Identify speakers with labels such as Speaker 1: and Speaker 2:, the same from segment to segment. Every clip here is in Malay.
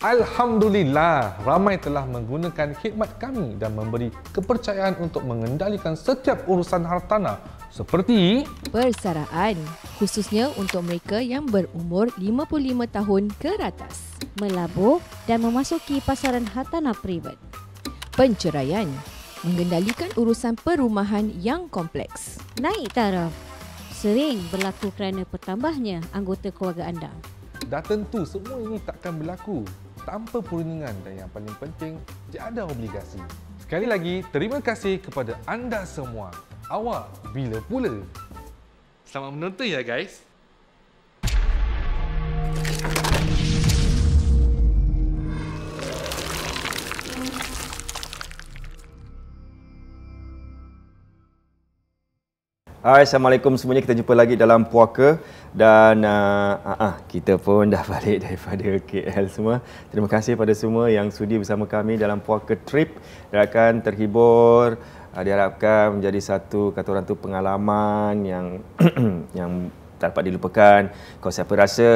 Speaker 1: Alhamdulillah, ramai telah menggunakan khidmat kami dan memberi kepercayaan untuk mengendalikan setiap urusan hartanah seperti
Speaker 2: persaraan, khususnya untuk mereka yang berumur 55 tahun ke atas.
Speaker 3: Melabur dan memasuki pasaran hartanah privat.
Speaker 2: Penceraian, mengendalikan urusan perumahan yang kompleks.
Speaker 3: Naik taraf, sering berlaku kerana bertambahnya anggota keluarga anda.
Speaker 1: dah tentu semua ini takkan berlaku tanpa perundingan dan yang paling penting tiada obligasi. Sekali lagi, terima kasih kepada anda semua. Awak bila pula? Selamat menonton ya guys.
Speaker 4: Hai, Assalamualaikum semuanya. Kita jumpa lagi dalam Puaka dan kita pun dah balik daripada KL semua. Terima kasih pada semua yang sudi bersama kami dalam Puaka Trip. Diharapkan terhibur, diharapkan menjadi satu kata orang tu pengalaman yang yang tak dapat dilupakan. Kalau siapa rasa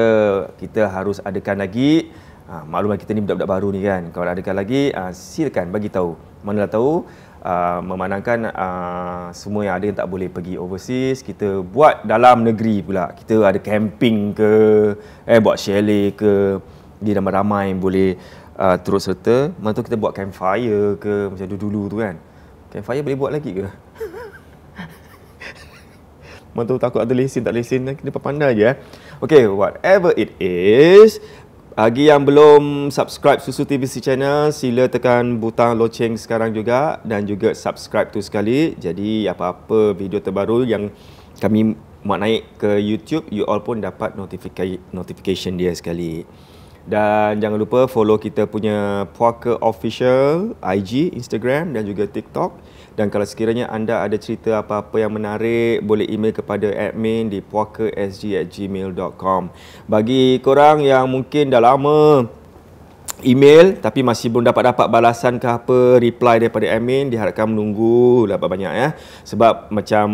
Speaker 4: kita harus adakan lagi, maklumlah kita ni budak-budak baru ni kan. Kalau adakan lagi, silakan bagi tahu. Manalah tahu memandangkan semua yang ada yang tak boleh pergi overseas, kita buat dalam negeri pula. Kita ada camping ke, buat chalet ke, di ramai-ramai boleh turut serta. Mana tu kita buat campfire ke, macam dulu-dulu tu kan. Campfire boleh buat lagi ke? Mana tu takut ada lesen tak lesen, kita pandai je. Okay, whatever it is, bagi yang belum subscribe Susu TVC channel, sila tekan butang loceng sekarang juga dan juga subscribe tu sekali. Jadi apa-apa video terbaru yang kami muat naik ke YouTube, you all pun dapat notification dia sekali. Dan jangan lupa follow kita punya Puaka Official IG, Instagram dan juga TikTok. Dan kalau sekiranya anda ada cerita apa-apa yang menarik, boleh email kepada admin di puakasg@gmail.com. Bagi korang yang mungkin dah lama email tapi masih belum dapat balasan ke apa, reply daripada admin, diharapkan menunggu dapat banyak ya. Sebab macam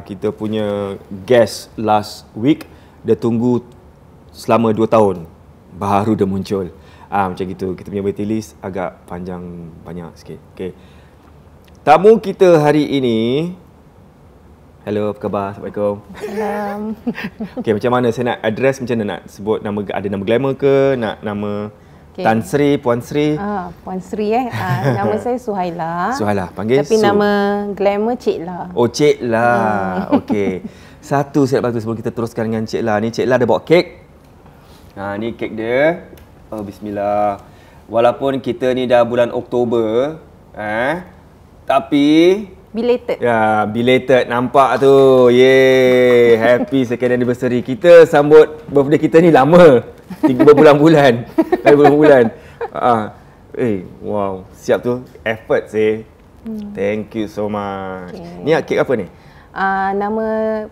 Speaker 4: kita punya guest last week, dia tunggu selama 2 tahun baru dia muncul. Macam gitu. Kita punya waiting list agak panjang banyak sikit. Okay. Tamu kita hari ini, hello, apa khabar? Assalamualaikum.
Speaker 5: Salam.
Speaker 4: Okay, macam mana saya nak address, macam mana nak sebut nama, ada nama glamour ke, nak nama Tan Sri, Puan Sri?
Speaker 5: Puan Sri nama saya Suhaila.
Speaker 4: Suhaila, panggil
Speaker 5: tapi nama glamour Cik La.
Speaker 4: Oh, Cik La. Okey. Satu saya nak bantu sebelum kita teruskan dengan Cik La ni. Cik La ada bawa kek. Ni kek dia. Oh, bismillah. Walaupun kita ni dah bulan Oktober, tapi
Speaker 5: belated.
Speaker 4: Ya, belated. Nampak tu. Yeay. Happy second anniversary. Kita sambut birthday kita ni lama. 3 berbulan-bulan. Berbulan-bulan. Wow. Siap tu. Effort sih. Thank you so much. Okay. Ni kek apa ni?
Speaker 5: Nama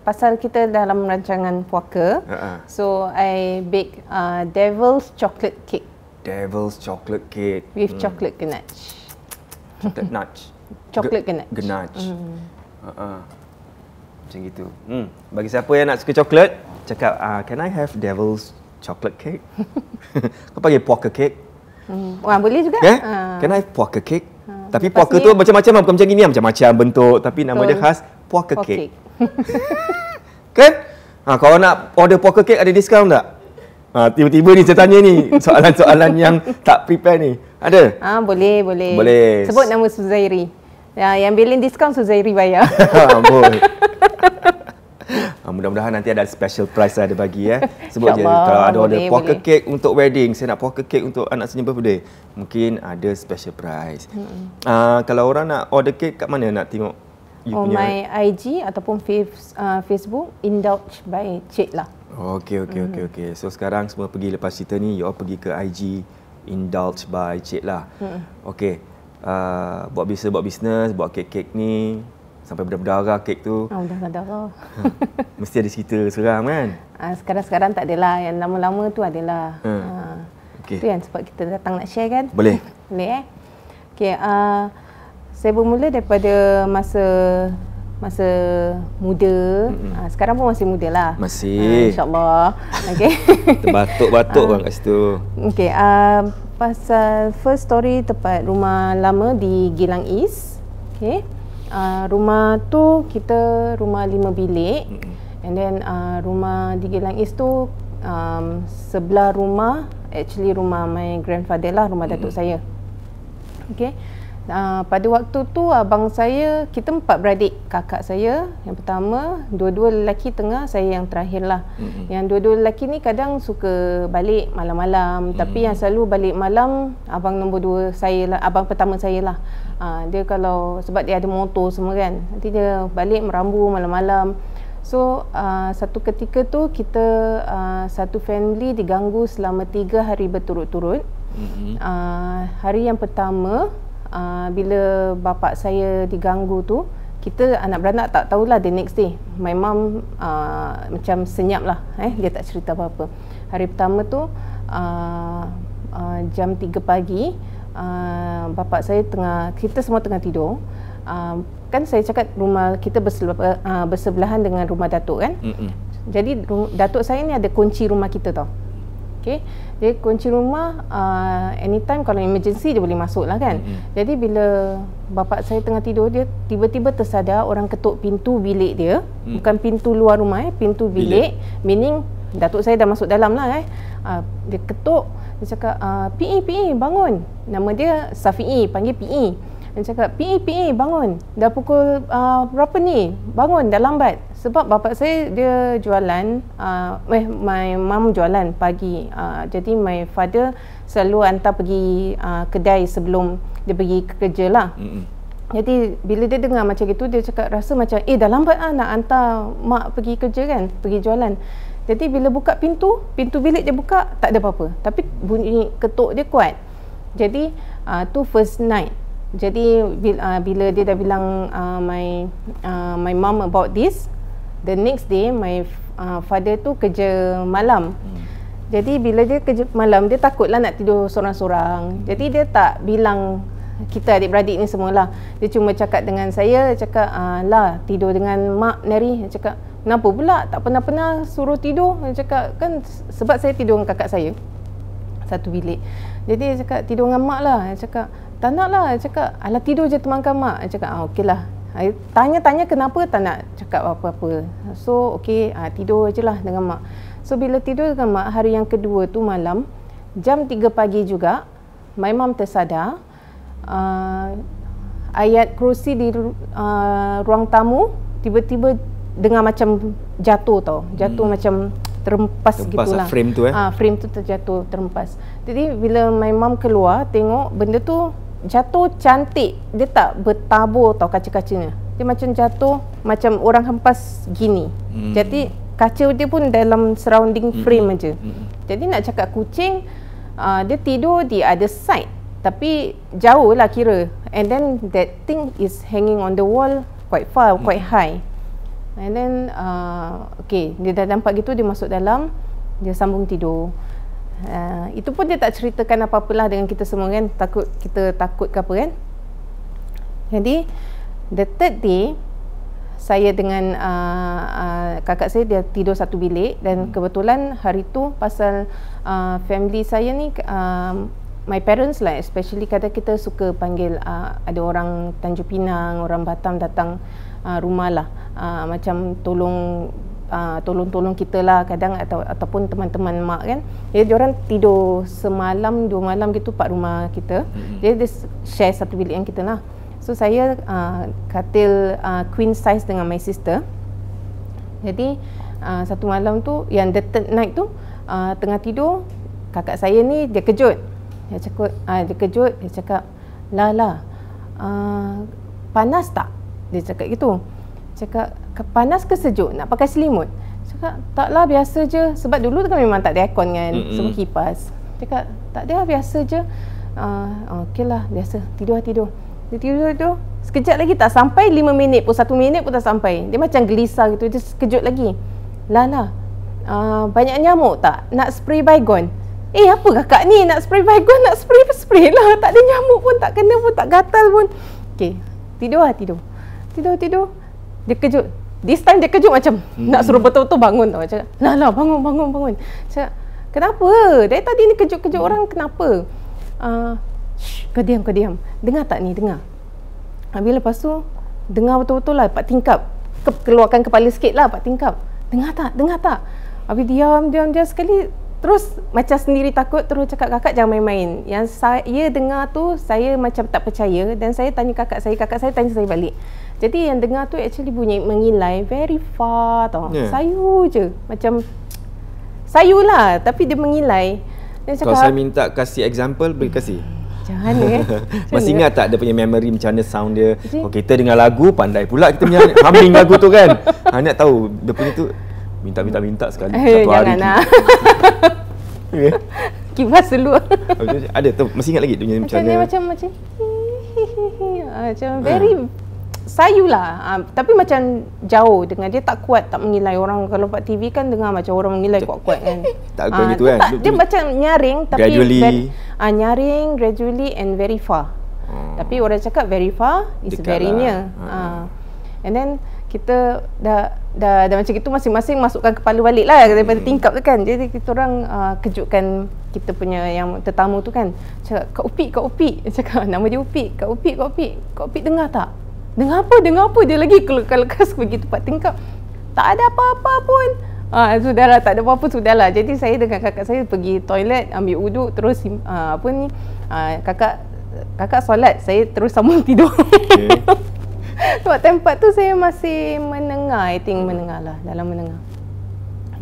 Speaker 5: pasal kita dalam rancangan puaka. So I bake Devil's Chocolate Cake.
Speaker 4: Devil's Chocolate Cake.
Speaker 5: With chocolate ganache.
Speaker 4: Chocolate nutch.
Speaker 5: Chocolate ganache.
Speaker 4: Ganache. Macam gitu. Bagi siapa yang nak suka coklat, cakap, can I have Devil's Chocolate Cake? Kau panggil Puaka Cake?
Speaker 5: Boleh juga.
Speaker 4: Can I have Puaka Cake? Tapi puaka tu macam-macam, bukan macam gini, macam-macam bentuk. Tapi nama dia khas Puaka Cake. Kan? Kalau nak order Puaka Cake, ada diskaun tak? Tiba-tiba ni saya tanya ni, soalan-soalan yang tak prepare ni. Ada?
Speaker 5: Boleh. Sebut nama Suzairi. Yang bilin diskaun Suzairi bayar.
Speaker 4: Boleh. Mudah-mudahan nanti ada special price ada bagi Sebut je kalau ada order Puaka Cake untuk wedding, saya nak Puaka Cake untuk anak saya birthday, mungkin ada special price. Kalau orang nak order cake, kat mana nak tengok?
Speaker 5: My IG ataupun Facebook Indulge by Cik La.
Speaker 4: Okey. So sekarang semua pergi lepas cerita ni, you all pergi ke IG Indulge by Cik La. Okey. Buat bisnes, buat kek-kek ni sampai berdarah kek tu.
Speaker 5: Berdarah.
Speaker 4: Mesti ada cerita seram kan?
Speaker 5: Sekarang tak adalah. Yang lama-lama tu adalah.
Speaker 4: Okay.
Speaker 5: Itu yang sebab kita datang nak share kan?
Speaker 4: Boleh.
Speaker 5: Boleh Okey. Saya bermula daripada masa masa muda. Sekarang pun masih muda lah.
Speaker 4: Masih.
Speaker 5: InsyaAllah. Okay.
Speaker 4: Batuk-batuk bang kat situ.
Speaker 5: Okay. Pasal first story tempat rumah lama di Geylang East. Okay. Rumah tu kita rumah 5 bilik. And then rumah di Geylang East tu sebelah rumah, actually rumah my grandfather lah, rumah datuk saya. Okay. Pada waktu tu abang saya, kita 4 beradik, kakak saya yang pertama, dua-dua lelaki tengah, saya yang terakhir lah. Yang dua-dua lelaki ni kadang suka balik malam-malam, tapi yang selalu balik malam abang nombor 2 saya lah, abang pertama saya lah. Dia kalau, sebab dia ada motor semua kan, nanti dia balik merambu malam-malam. So satu ketika tu kita satu family diganggu selama 3 hari berturut-turut. Hari yang pertama, bila bapa saya diganggu tu, kita anak beranak tak tahulah the next day. My mum macam senyap lah, dia tak cerita apa-apa. Hari pertama tu jam 3 pagi, bapa saya kita semua tengah tidur. Kan saya cakap rumah kita bersebelahan dengan rumah datuk kan. Jadi datuk saya ni ada kunci rumah kita tau. Okay. Dia kunci rumah, anytime kalau emergency dia boleh masuk lah kan. Jadi bila bapa saya tengah tidur, dia tiba-tiba tersadar orang ketuk pintu bilik dia. Bukan pintu luar rumah, pintu bilik. Meaning datuk saya dah masuk dalam lah. Dia ketuk, dia cakap, PE bangun. Nama dia Safi'i, panggil PE. Dia cakap, PE bangun. Dah pukul berapa ni? Bangun, dah lambat. Sebab bapa saya dia jualan, my mum jualan pagi. Jadi my father selalu hantar pergi kedai sebelum dia pergi kerja lah. Jadi bila dia dengar macam itu, dia cakap rasa macam dah lambat lah nak hantar mak pergi kerja kan, pergi jualan. Jadi bila buka pintu bilik dia buka, tak ada apa-apa. Tapi bunyi ketuk dia kuat. Jadi tu first night. Jadi bila dia dah bilang my mom about this, the next day my father tu kerja malam. Jadi bila dia kerja malam, dia takutlah nak tidur sorang-sorang. Jadi dia tak bilang kita adik-beradik ni semualah. Dia cuma cakap dengan saya, cakap lah tidur dengan mak Nari. Dia cakap kenapa pula tak pernah suruh tidur. Dia cakap kan sebab saya tidur dengan kakak saya satu bilik. Jadi dia cakap tidur dengan mak lah. Dia cakap tak nak lah. Dia cakap alah tidur je temankan mak. Dia cakap okey lah. Tanya-tanya kenapa tak nak cakap apa-apa. So okey, tidur je lah dengan mak. So bila tidur dengan mak, hari yang kedua tu malam, jam 3 pagi juga, my mom tersadar. Ayat kerusi di ruang tamu tiba-tiba dengar macam jatuh tau. Jatuh macam terempas gitulah.
Speaker 4: Frame tu
Speaker 5: frame tu terjatuh, terempas. Jadi bila my mom keluar tengok benda tu jatuh cantik. Dia tak bertabur tau kaca-kacanya. Dia macam jatuh macam orang hempas gini. Jadi kaca dia pun dalam surrounding frame aja. Jadi nak cakap kucing, dia tidur di other side. Tapi jauh lah kira. And then that thing is hanging on the wall quite far, quite high. And then okay, dia dah nampak gitu, dia masuk dalam, dia sambung tidur. Itu pun dia tak ceritakan apa-apalah dengan kita semua kan. Kita takut ke apa kan. Jadi the third day, saya dengan kakak saya dia tidur satu bilik. Dan kebetulan hari tu pasal family saya ni, my parents lah especially, kadang kita suka panggil ada orang Tanjung Pinang, orang Batam datang rumah lah, macam tolong kita lah kadang, ataupun teman-teman mak kan. Jadi diorang tidur semalam 2 malam gitu kat rumah kita. Jadi dia share satu bilik yang kita lah. So saya katil queen size dengan my sister. Jadi satu malam tu, yang the third night tu, tengah tidur, kakak saya ni dia kejut. Dia kejut, dia cakap, Lala, panas tak? Dia cakap gitu. Cakap, panas ke sejuk? Nak pakai selimut? Cakap, taklah, biasa je. Sebab dulu kan memang tak ada aircon kan, semua kipas. Cakap, tak ada, biasa je. Okey lah, biasa. Tidur. Dia tidur. Sekejap lagi tak sampai 5 minit pun, 1 minit pun tak sampai. Dia macam gelisah gitu, dia sekejut lagi. Lala, banyak nyamuk tak? Nak spray Baygon? Apa kakak ni nak spray Baygon, nak spray lah. Tak ada nyamuk pun, tak kena pun, tak gatal pun. Okey, tidur. Dia kejut. This time dia kejut macam nak suruh betul-betul bangun tau. Cakap, lah bangun. Cakap, kenapa? Dari tadi ni kejut-kejut orang kenapa? Kau diam. Dengar tak ni? Dengar. Habis lepas tu, dengar betul-betul lah 4 tingkap. Keluarkan kepala sikit lah 4 tingkap. Dengar tak? Habis diam sekali. Terus macam sendiri takut, terus cakap, kakak jangan main-main. Yang saya dengar tu, saya macam tak percaya dan saya tanya kakak saya tanya saya balik. Jadi yang dengar tu actually bunyi mengilai very far tau. Sayu je. Macam sayu lah tapi dia mengilai. Dia cakap,
Speaker 4: kalau saya minta kasih example, beri kasih.
Speaker 5: Macam mana
Speaker 4: Masih ingat tak dia punya memory macam mana sound dia? Kita dengar lagu, pandai pula kita punya humming lagu tu kan. Nak tahu dia punya tu minta sekali satu hari.
Speaker 5: Jangan lah. Kibas dulu.
Speaker 4: Ada tu, masih ingat lagi dia punya macam mana?
Speaker 5: Macam very sayu lah. Tapi macam jauh dengan dia tak kuat, tak mengilai. Orang kalau buat TV kan dengar macam orang mengilai kuat-kuat kan.
Speaker 4: Tak gitu kan.
Speaker 5: Dia macam nyaring tapi
Speaker 4: gradually.
Speaker 5: Nyaring gradually and very far. Tapi orang cakap very far is
Speaker 4: dekat
Speaker 5: very
Speaker 4: lah.
Speaker 5: near. And then kita dah macam itu masing-masing masukkan kepala balik lah daripada tingkap tu kan. Jadi kita orang kejutkan kita punya yang tetamu tu kan. Cakap, Kak Upik. Cakap nama dia Upik. Kak Upik dengar tak? Dengar apa? Dia lagi lekas begitu 4 tingkap. Tak ada apa-apa pun. Sudahlah, tak ada apa-apa, sudahlah. Jadi saya dengan kakak saya pergi toilet, ambil uduk, terus kakak solat, saya terus sambung tidur. Okay. Sebab tempat tu saya masih menengah, menengah.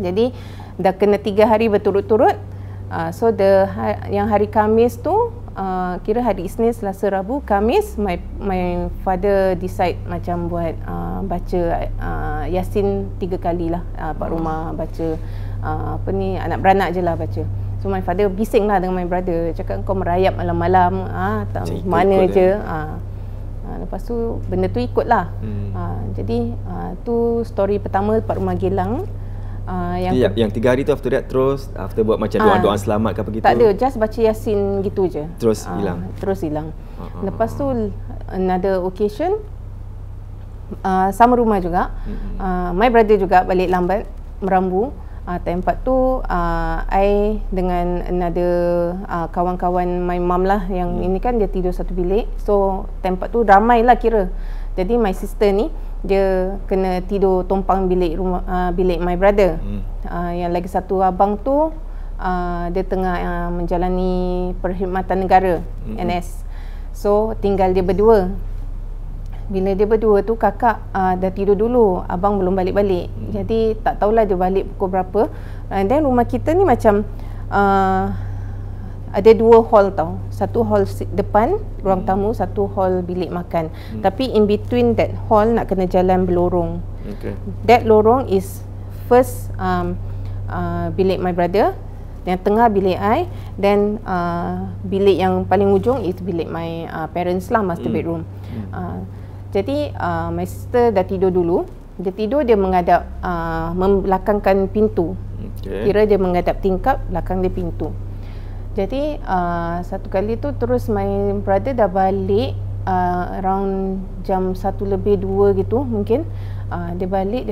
Speaker 5: Jadi dah kena 3 hari berturut-turut. So yang hari Khamis tu, kira hari Isnin, Selasa, Rabu, Khamis, my father decide macam buat baca Yasin 3 kali lah. Pak rumah baca anak beranak je lah baca. So my father bising lah dengan my brother, cakap kau merayap malam-malam, mana je. Lepas tu benda tu ikut lah. Jadi tu story pertama Pak Rumah Gelang.
Speaker 4: Yang 3 hari tu after buat macam doa-doa selamat ke apa gitu?
Speaker 5: Tak ada, just baca Yasin gitu je.
Speaker 4: Terus hilang.
Speaker 5: Lepas tu another occasion, sama rumah juga. My brother juga balik lambat Merambu. Tempat tu I dengan another kawan-kawan my mum lah, yang ini kan dia tidur satu bilik. So tempat tu ramai lah kira. Jadi my sister ni dia kena tidur tumpang bilik my brother. Yang lagi satu abang tu dia tengah menjalani perkhidmatan negara, NS. So tinggal dia berdua. Bila dia berdua tu, kakak dah tidur dulu, abang belum balik-balik. Jadi tak tahulah dia balik pukul berapa. And then rumah kita ni macam ada 2 hall tau. Satu hall depan, ruang tamu, satu hall bilik makan. Tapi in between that hall nak kena jalan berlorong. That lorong is first bilik my brother, yang tengah bilik I, then bilik yang paling ujung is bilik my parents lah, master bedroom. Jadi my sister dah tidur dulu. Dia tidur, dia menghadap membelakangkan pintu. Kira dia menghadap tingkap, belakang dia pintu. Jadi satu kali tu terus my brother dah balik around jam 1 lebih 2 gitu mungkin. Dia balik,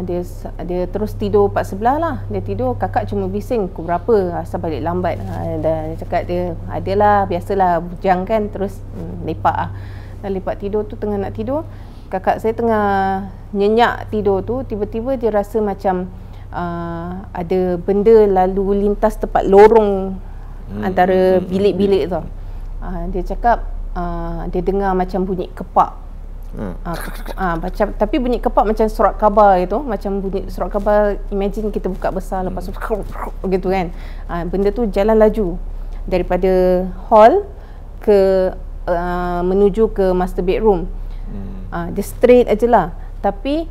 Speaker 5: dia terus tidur part sebelah lah. Dia tidur, kakak cuma bising pukul berapa, asal balik lambat. Dia cakap dia adalah biasalah bujang kan, terus lepak lah. Dah lepak tidur tu, tengah nak tidur, kakak saya tengah nyenyak tidur tu, tiba-tiba dia rasa macam ada benda lalu lintas tepat lorong antara bilik-bilik tu. Dia cakap dia dengar macam bunyi kepak. Macam, tapi bunyi kepak macam surat khabar gitu, macam bunyi surat khabar, imagine kita buka besar lepas tu gitu kan. Benda tu jalan laju daripada hall ke menuju ke master bedroom. Dia straight aje lah, tapi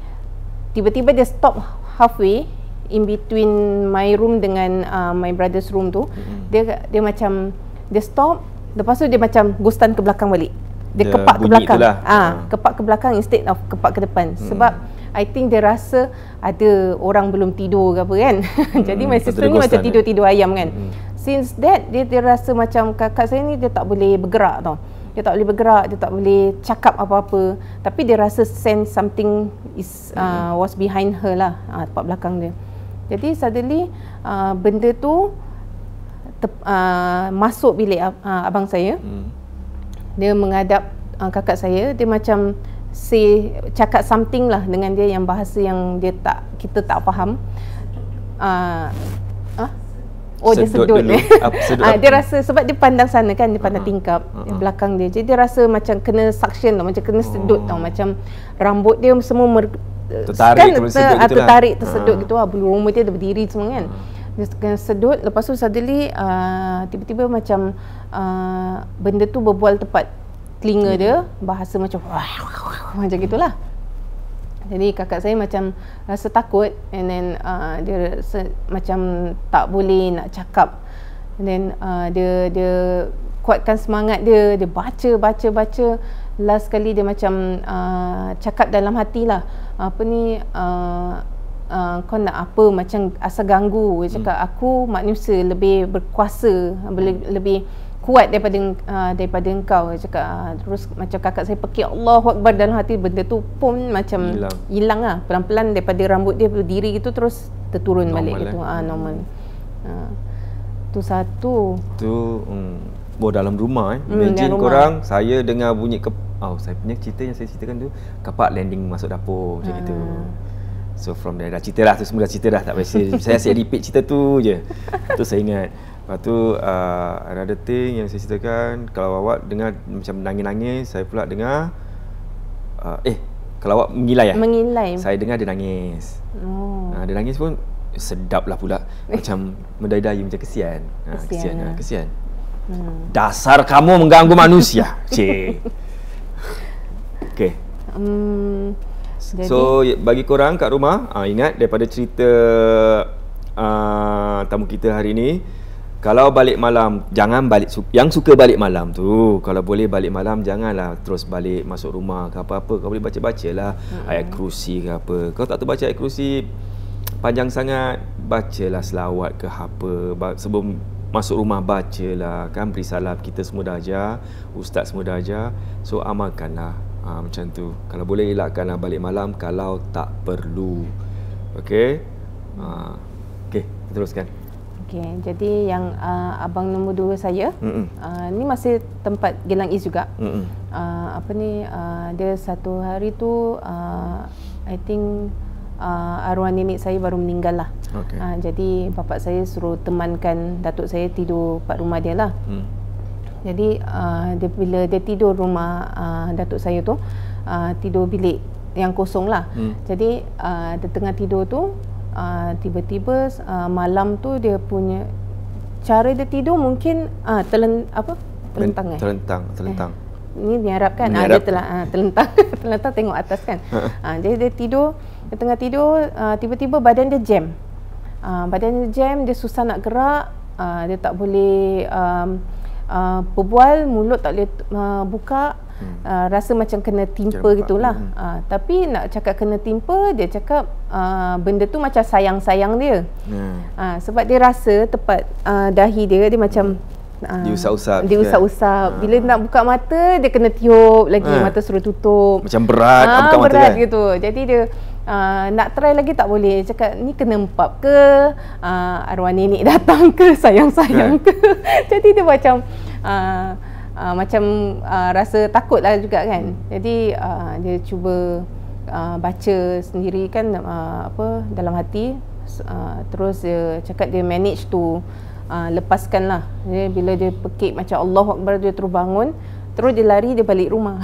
Speaker 5: tiba-tiba dia stop halfway in between my room dengan my brother's room tu. Dia macam dia stop, lepas tu dia macam gustan ke belakang balik. Dia kepak ke belakang. Kepak ke belakang instead of kepak ke depan. Sebab I think dia rasa ada orang belum tidur ke apa kan. Jadi my sister ni macam tidur-tidur ayam kan. Since that dia rasa macam kakak saya ni dia tak boleh bergerak tau. dia tak boleh bergerak, dia tak boleh cakap apa-apa, tapi dia rasa sense something is was behind her lah, tepat belakang dia. Jadi suddenly benda tu masuk bilik abang saya. Dia menghadap kakak saya, dia macam cakap something lah dengan dia yang bahasa yang kita tak faham. Dia sedut dia. Dia rasa sebab dia pandang sana kan, dia pandang tingkap belakang dia. Jadi dia rasa macam kena suction tau, macam kena sedut tau, macam rambut dia semua
Speaker 4: tertarik,
Speaker 5: tersedut gitu lah. Bulu roma dia berdiri semua kan. Dia kena sedut, lepas tu suddenly tiba-tiba macam benda tu berbual tepat telinga dia, bahasa macam macam gitulah. Jadi kakak saya macam rasa takut, and then dia rasa macam tak boleh nak cakap, and then dia kuatkan semangat dia baca. Last kali dia macam cakap dalam hati lah, kau nak apa, macam asal ganggu. Dia cakap aku manusia lebih berkuasa, lebih kuat daripada engkau. Dia cakap terus macam kakak saya pekik Allahu Akbar dalam hati, benda tu pun macam hilang lah pelan-pelan daripada rambut dia berdiri gitu, terus terturun balik gitu. Normal. Tu satu tu
Speaker 4: dalam rumah imagine korang, saya dengar bunyi saya punya cerita yang saya ceritakan tu, kapak landing masuk dapur macam gitu. So from there dah cerita dah, tu semua dah cerita dah, tak payah saya asyik repeat cerita tu je. Tu saya ingat. Lepas tu another thing yang saya ceritakan, kalau awak dengar macam nangis-nangis, saya pula dengar kalau awak mengilai saya dengar dia nangis. Dia nangis pun sedap lah pula, macam mendayu-dayu, macam kesian. Kesian. Dasar kamu mengganggu manusia. Okay. So bagi korang kat rumah, ingat daripada cerita tamu kita hari ni, kalau balik malam, jangan balik, yang suka balik malam tu, kalau boleh balik malam janganlah terus balik masuk rumah ke apa-apa. Kau boleh baca-baca lah ayat kursi ke apa. Kau tak terbaca ayat kursi panjang sangat, bacalah selawat ke apa. Sebelum masuk rumah bacalah, kan beri salam. Kita semua dah ajar, ustaz semua dah ajar. So amalkanlah macam tu. Kalau boleh elakkanlah balik malam kalau tak perlu. Okey. Okey, teruskan.
Speaker 5: Okey, jadi yang abang nombor 2 saya, ni masih tempat Geylang East juga. Dia satu hari tu I think arwah nenek saya baru meninggal lah. Jadi bapak saya suruh temankan datuk saya tidur kat rumah dia lah. Jadi bila dia tidur rumah datuk saya tu, tidur bilik yang kosong lah. Jadi dia tengah tidur tu, tiba-tiba malam tu dia punya cara dia tidur mungkin terlentang. Ni diharap kan dia terlentang terlentang tengok atas kan. Jadi dia tidur, dia tengah tidur, tiba-tiba badan dia jam. Dia susah nak gerak, dia tak boleh berbual, mulut tak boleh buka. Rasa macam kena timpa gitulah. Tapi nak cakap kena timpa, dia cakap benda tu macam sayang-sayang dia. Sebab dia rasa tepat dahi dia macam
Speaker 4: diusap-usap.
Speaker 5: Bila nak buka mata, dia kena tiup lagi, mata suruh tutup.
Speaker 4: Macam berat buka mata
Speaker 5: berat
Speaker 4: kan?
Speaker 5: Gitu. Jadi dia nak try lagi tak boleh. Cakap ni kena empap ke, arwah nenek datang ke, sayang-sayang ke. Jadi dia macam rasa takut lah juga kan. Jadi dia cuba baca sendiri kan, dalam hati. Terus dia cakap dia manage to lepaskan lah. Bila dia pekik macam Allahu Akbar, dia terus bangun. Terus dia lari, dia balik rumah.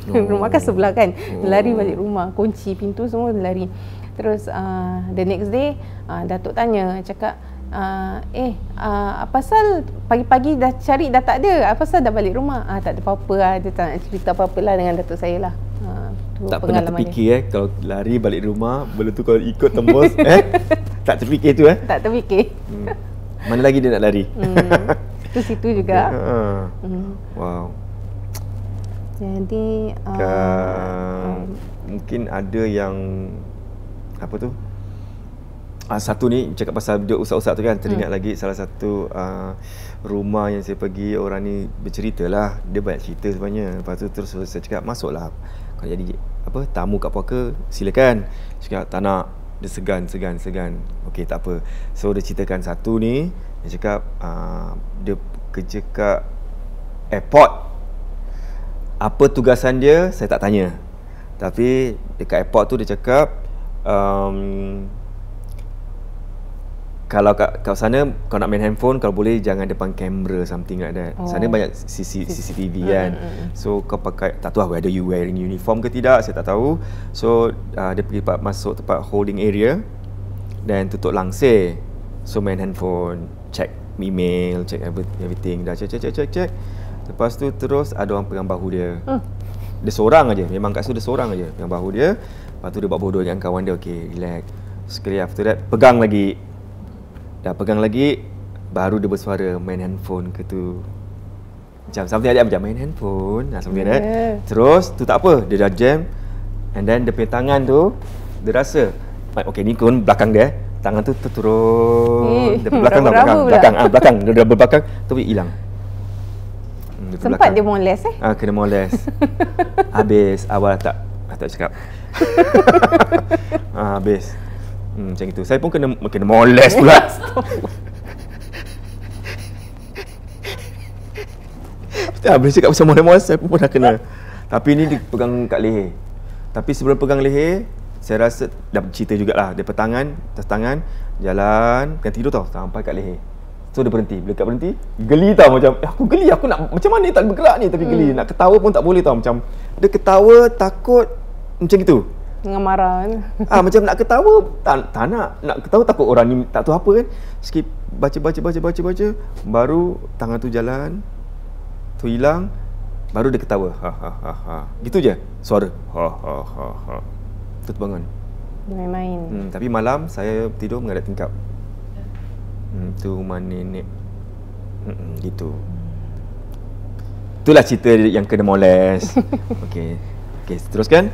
Speaker 5: Rumah kan sebelah kan. Dia lari balik rumah, kunci pintu semua, dia lari. Terus the next day datuk tanya, cakap apa pasal pagi-pagi dah cari dah tak ada, apa pasal dah balik rumah? Tak ada apa-apa lah, dia tak nak cerita apa-apa lah dengan datuk saya lah.
Speaker 4: Tak pernah terfikir kalau lari balik rumah, benda tu kalau ikut tembus tak terfikir tu
Speaker 5: tak terfikir.
Speaker 4: Mana lagi dia nak lari?
Speaker 5: Itu situ juga.
Speaker 4: Wow.
Speaker 5: Jadi
Speaker 4: mungkin ada yang apa tu, Satu ni cakap pasal dia usap-usap tu kan, teringat lagi salah satu rumah yang saya pergi, orang ni bercerita lah, dia banyak cerita sebenarnya. Lepas tu terus saya cakap, masuklah, kalau jadi apa tamu kat puaka silakan. Cakap tak nak, dia segan. Okey, tak apa. So dia ceritakan satu ni, dia cakap dia kerja kat airport. Apa tugasan dia saya tak tanya, tapi dekat airport tu dia cakap kalau kat sana kau nak main handphone, kalau boleh jangan depan kamera, something like that. Sana banyak CCTV kan. So kau pakai, tak tahu whether you wearing uniform ke tidak, saya tak tahu. So dia pergi masuk tempat holding area dan tutup langsir. So main handphone, check email, check everything. Dah check. Lepas tu terus ada orang pegang bahu dia. Dia seorang aja, memang kat situ dia seorang aja pegang bahu dia. Lepas tu dia buat bodoh dengan kawan dia. Okay, relax. Sekali after that pegang lagi. Dah pegang lagi, baru dia bersuara main handphone ke tu. Macam something like that, macam main handphone, something like that. Terus tu tak apa, dia dah jam. And then dia punya tangan tu, dia rasa okay, ni pun belakang dia, tangan tu turun. Dia belakang. Dia dah belakang tapi hilang.
Speaker 5: Sempat dia moles
Speaker 4: kena moles. Habis awal tak cakap. Habis. Macam itu. Saya pun kena moles pula. Habis cakap pasal moles, saya pun dah kena. Tapi ni dia pegang kat leher. Tapi sebelum pegang leher, saya rasa dah cerita jugalah. Dia atas tangan, jalan, bukan tidur tau, sampai kat leher. So dia berhenti. Bila kat berhenti, geli tau, macam aku geli, aku nak macam mana tak bergerak ni, tapi geli. Nak ketawa pun tak boleh tau, macam dia ketawa takut macam gitu.
Speaker 5: Dengan marah kan.
Speaker 4: Macam nak ketawa tak nak ketawa, takut orang ni tak tahu apa kan. Skip baca, baru tangan tu jalan, tu hilang, baru dia ketawa. Gitu je suara. Tu terbangun.
Speaker 5: Main-main.
Speaker 4: Tapi malam saya tidur menghadap tingkap. Tu rumah nenek. Gitu. Itulah cerita yang kena moles. Okey, teruskan.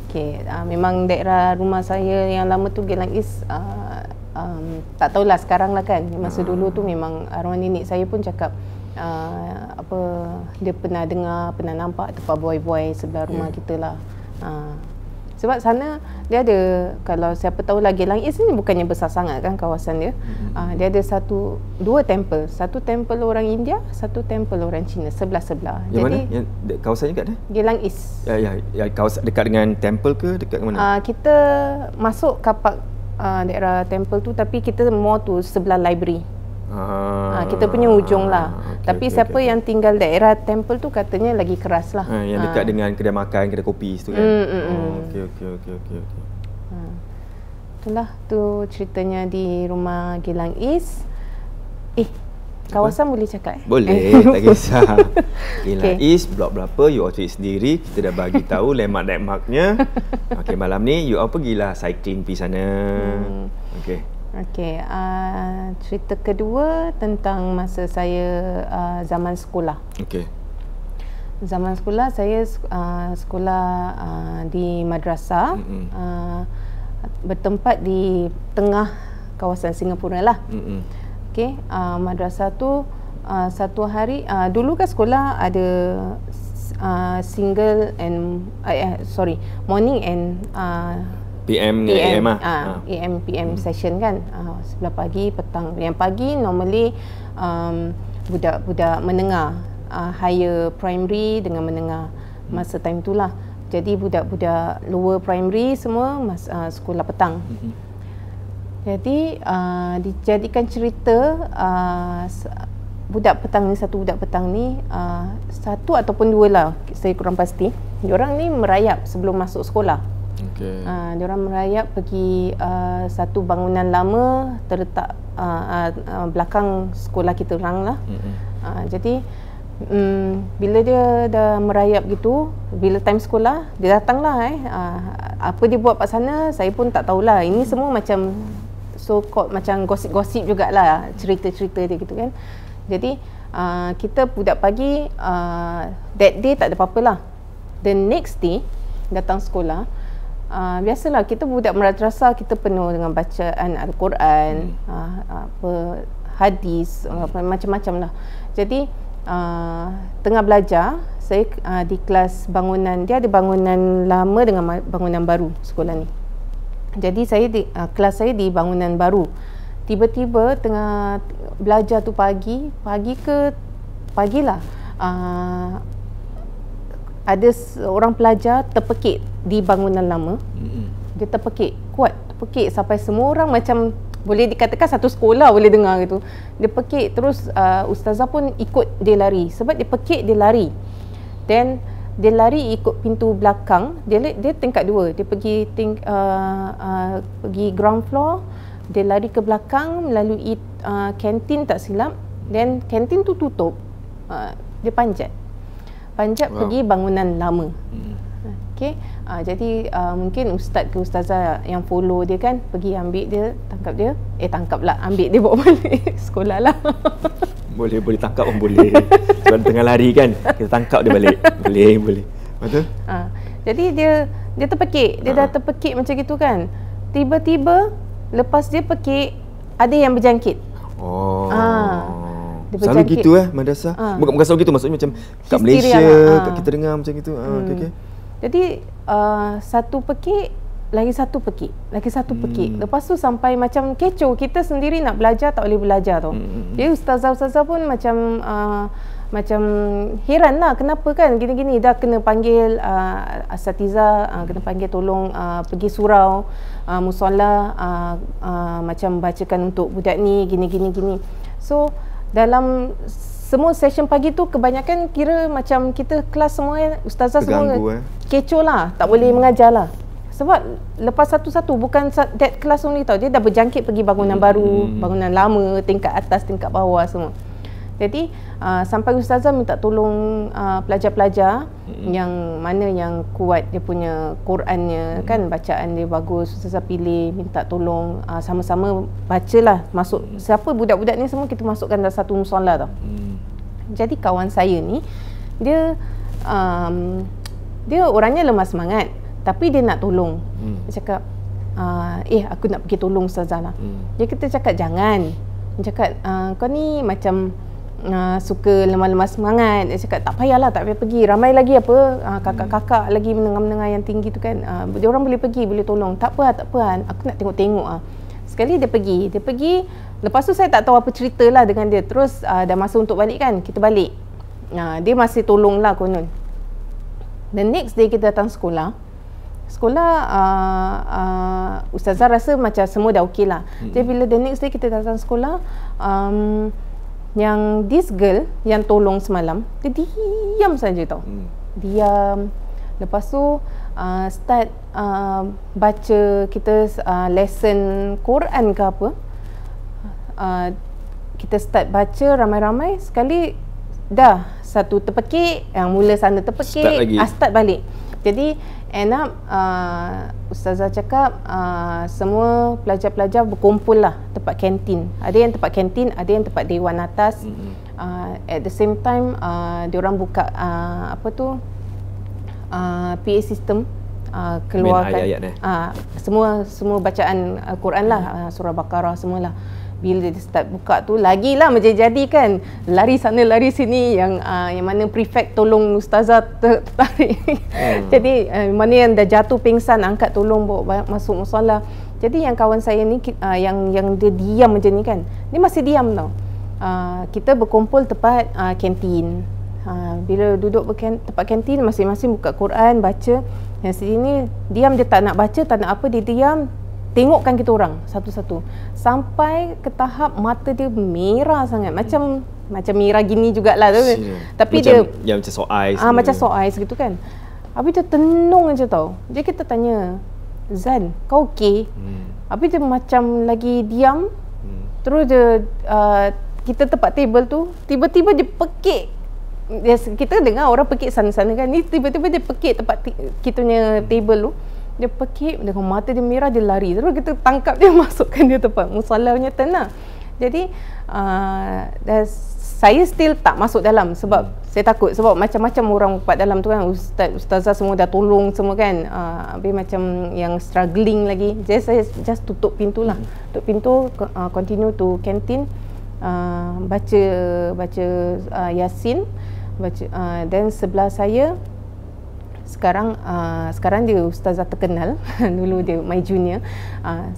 Speaker 5: Okay, memang daerah rumah saya yang lama tu Geylang East, tak tahulah sekarang lah kan. Masa dulu tu memang arwah nenek saya pun cakap dia pernah dengar, pernah nampak tempat buai-buai sebelah rumah kita lah. Sebab sana dia ada, kalau siapa tahu lah, Geylang East ni bukannya besar sangat kan kawasan dia. Dia ada dua temple. Satu temple orang India, satu temple orang Cina, sebelah-sebelah.
Speaker 4: Yang mana? Yang kawasannya kat mana?
Speaker 5: Geylang East.
Speaker 4: Ya, kawasan dekat dengan temple ke, dekat mana?
Speaker 5: Kita masuk kapak daerah temple tu, tapi kita more tu sebelah library. Kita punya ujung lah. Tapi siapa yang tinggal daerah temple tu katanya lagi keras lah.
Speaker 4: Yang dekat dengan kedai makan, kedai kopi situ kan. Okey.
Speaker 5: Itulah tu ceritanya di rumah Geylang East. Kawasan boleh cakap
Speaker 4: Boleh, tak kisah. Geylang East, blok berapa, you all cari sendiri. Kita dah bagi tahu landmark-landmarknya. Okey, malam ni you all pergilah cycling pergi sana. Okey, cerita kedua tentang masa saya zaman sekolah. Okey. Zaman sekolah saya sekolah di madrasah, bertempat di tengah kawasan Singapura lah. Okey, madrasah tu satu hari, dulu kan sekolah ada morning and PM
Speaker 5: AM PM session kan, sebelah pagi, petang. Yang pagi normally budak-budak menengah, higher primary dengan menengah, masa time itulah. Jadi budak-budak lower primary semua sekolah petang. Jadi dijadikan cerita budak petang ni satu ataupun dua lah, saya kurang pasti. Diorang ni merayap sebelum masuk sekolah. Diorang merayap pergi satu bangunan lama terletak belakang sekolah kita orang lah. Jadi bila dia dah merayap gitu, bila time sekolah dia datang lah. Apa dia buat kat sana saya pun tak tahulah. Ini semua macam so called macam gosip-gosip jugalah, cerita-cerita dia gitu kan. Jadi kita budak pagi, that day tak ada apa-apa lah. The next day datang sekolah, biasalah kita budak madrasah, kita penuh dengan bacaan Al-Quran, hadis, macam-macam lah. Jadi tengah belajar, saya di kelas bangunan, dia ada bangunan lama dengan bangunan baru sekolah ni. Jadi saya kelas saya di bangunan baru. Tiba-tiba tengah belajar tu pagilah ada seorang pelajar terpekik di bangunan lama. Dia terpekik, kuat terpekik sampai semua orang macam boleh dikatakan satu sekolah boleh dengar gitu. Dia pekik terus, ustazah pun ikut dia lari. Sebab dia pekik, dia lari. Then dia lari ikut pintu belakang. Dia tingkat 2. Dia pergi ground floor. Dia lari ke belakang melalui kantin tak silap. Then kantin tu tutup. Dia panjat pergi bangunan lama. Okey, jadi mungkin ustaz ke ustazah yang follow dia kan pergi ambil dia, tangkap pula, ambil dia bawa balik sekolah lah.
Speaker 4: Boleh tangkap pun boleh. Sebab tengah lari kan, kita tangkap dia balik. Boleh. Betul?
Speaker 5: Jadi dia terpekik, dia dah terpekik macam gitu kan. Tiba-tiba lepas dia pekik, ada yang berjangkit.
Speaker 4: Selalu gitu madrasah. Bukan selalu gitu, maksudnya macam kat Malaysia, kat kita dengar macam gitu. Okay.
Speaker 5: Jadi satu pekik, lagi satu pekik. Lepas tu sampai macam kecoh, kita sendiri nak belajar tak boleh belajar tau. Jadi ustazah-ustazah pun macam heran lah, kenapa kan gini-gini, dah kena panggil asatiza, kena panggil tolong pergi surau, musola, macam bacakan untuk budak ni gini. So dalam semua session pagi tu kebanyakan kira macam kita kelas semua ustazah semua kecoh lah, tak boleh mengajar lah. Sebab lepas satu-satu, bukan that kelas only tau, dia dah berjangkit pergi bangunan baru, bangunan lama, tingkat atas, tingkat bawah semua. Jadi sampai ustazah minta tolong pelajar-pelajar yang mana yang kuat dia punya Qurannya, kan bacaan dia bagus, ustazah pilih, minta tolong sama-sama bacalah, masuk siapa budak-budak ni semua kita masukkan dalam satu musola tau. Jadi kawan saya ni dia orangnya lemah semangat, tapi dia nak tolong. Dia cakap aku nak pergi tolong ustazah lah. Dia kita cakap jangan. Dia cakap kau ni macam suka lemah-lemah semangat. Dia cakap tak payahlah, tak payah pergi, ramai lagi kakak-kakak lagi menengah-menengah yang tinggi tu kan, dia orang boleh pergi, boleh tolong. Tak apa, aku nak tengok-tengok. Sekali dia pergi, lepas tu saya tak tahu apa cerita lah dengan dia. Terus dah masa untuk balik kan, kita balik, dia masih tolong lah konon. The next day kita datang sekolah, ustazah rasa macam semua dah okey lah. Jadi bila the next day kita datang sekolah, yang this girl yang tolong semalam, dia diam saja tau. Diam. Lepas tu start baca kita lesson Quran ke apa. Kita start baca ramai-ramai. Sekali dah satu terpekik, yang mula sana terpekik, start balik. Jadi end up ustazah cakap semua pelajar-pelajar berkumpul lah tempat kantin. Ada yang tempat kantin, ada yang tempat dewan atas. At the same time diorang buka PA system, keluarkan semua bacaan Quran lah, surah Baqarah semualah. Bila dia start buka tu, lagilah menjadi kan, lari sana lari sini, yang mana prefect tolong ustazah tarik. Jadi mana yang dah jatuh pingsan, angkat tolong bawa masuk musola. Jadi yang kawan saya ni yang dia diam macam ni kan, dia masih diam tau. Kita berkumpul tempat kantin. Bila duduk tempat kantin, masing-masing buka Quran, baca. Yang sini diam, dia tak nak baca, tak nak apa, dia diam, tengokkan kita orang satu-satu sampai ke tahap mata dia merah sangat, macam merah gini jugalah tu. Tapi macam
Speaker 4: macam soft eyes.
Speaker 5: Macam soft eyes gitu kan. Habis dia tenung aja tau. Jadi kita tanya, Zan, kau okey? Habis dia macam lagi diam. Terus dia kita tempat table tu, tiba-tiba dia pekik. Kita dengar orang pekik sana-sana kan, ni tiba-tiba dia pekik tempat kita punya table tu. Dia pekik dengan mata dia merah, dia lari. Terus kita tangkap dia, masukkan dia tempat musolanya tenang. Jadi dah saya still tak masuk dalam sebab saya takut, sebab macam-macam orang kat dalam tu kan, ustazah semua dah tolong semua kan, habis macam yang struggling lagi. Jadi saya just tutup pintu lah, tutup pintu, continue to kantin, baca Yasin, dan sebelah saya sekarang dia ustazah terkenal dulu dia my junior.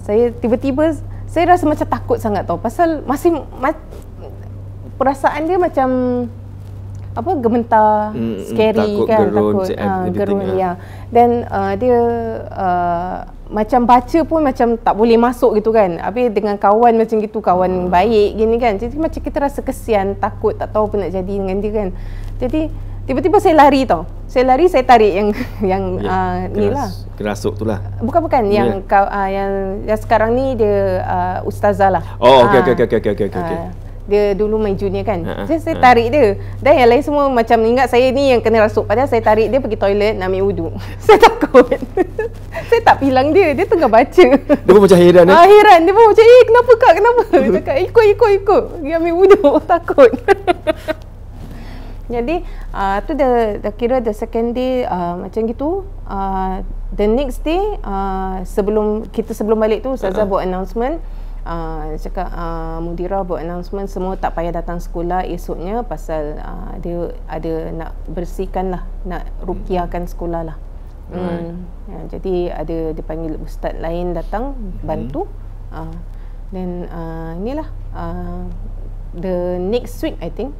Speaker 5: Saya tiba-tiba saya rasa macam takut sangat tau, pasal masih perasaan dia macam apa, gementar, scary
Speaker 4: takut,
Speaker 5: kan,
Speaker 4: gerun,
Speaker 5: gerun ya. Dan dia macam baca pun macam tak boleh masuk gitu kan. Habis dengan kawan macam gitu, kawan baik gini kan, jadi macam kita rasa kesian, takut, tak tahu apa nak jadi dengan dia kan. Jadi tiba-tiba saya lari tau. Saya lari, saya tarik yang ni lah.
Speaker 4: Kerasuk tu lah.
Speaker 5: Bukan yang yang sekarang ni dia ustazah lah.
Speaker 4: Oh, okey.
Speaker 5: Dia dulu main junior kan. Saya tarik dia. Dan yang lain semua macam ingat saya ni yang kena rasuk. Padahal saya tarik dia pergi toilet nak ambil wuduk. Saya takut. Saya tak bilang dia tengah baca.
Speaker 4: Dia pun macam heran
Speaker 5: heran. Dia pun macam, kenapa kak, kenapa? Dia cakap, ikut. Pergi ambil wuduk. Takut. Jadi tu dah kira the second day macam gitu. The next day sebelum balik tu ustazah buat announcement, cakap Mudira buat announcement semua tak payah datang sekolah esoknya pasal dia ada nak bersihkan lah, nak rukiahkan sekolah lah. Jadi ada dia panggil ustaz lain datang bantu. Dan inilah the next week I think,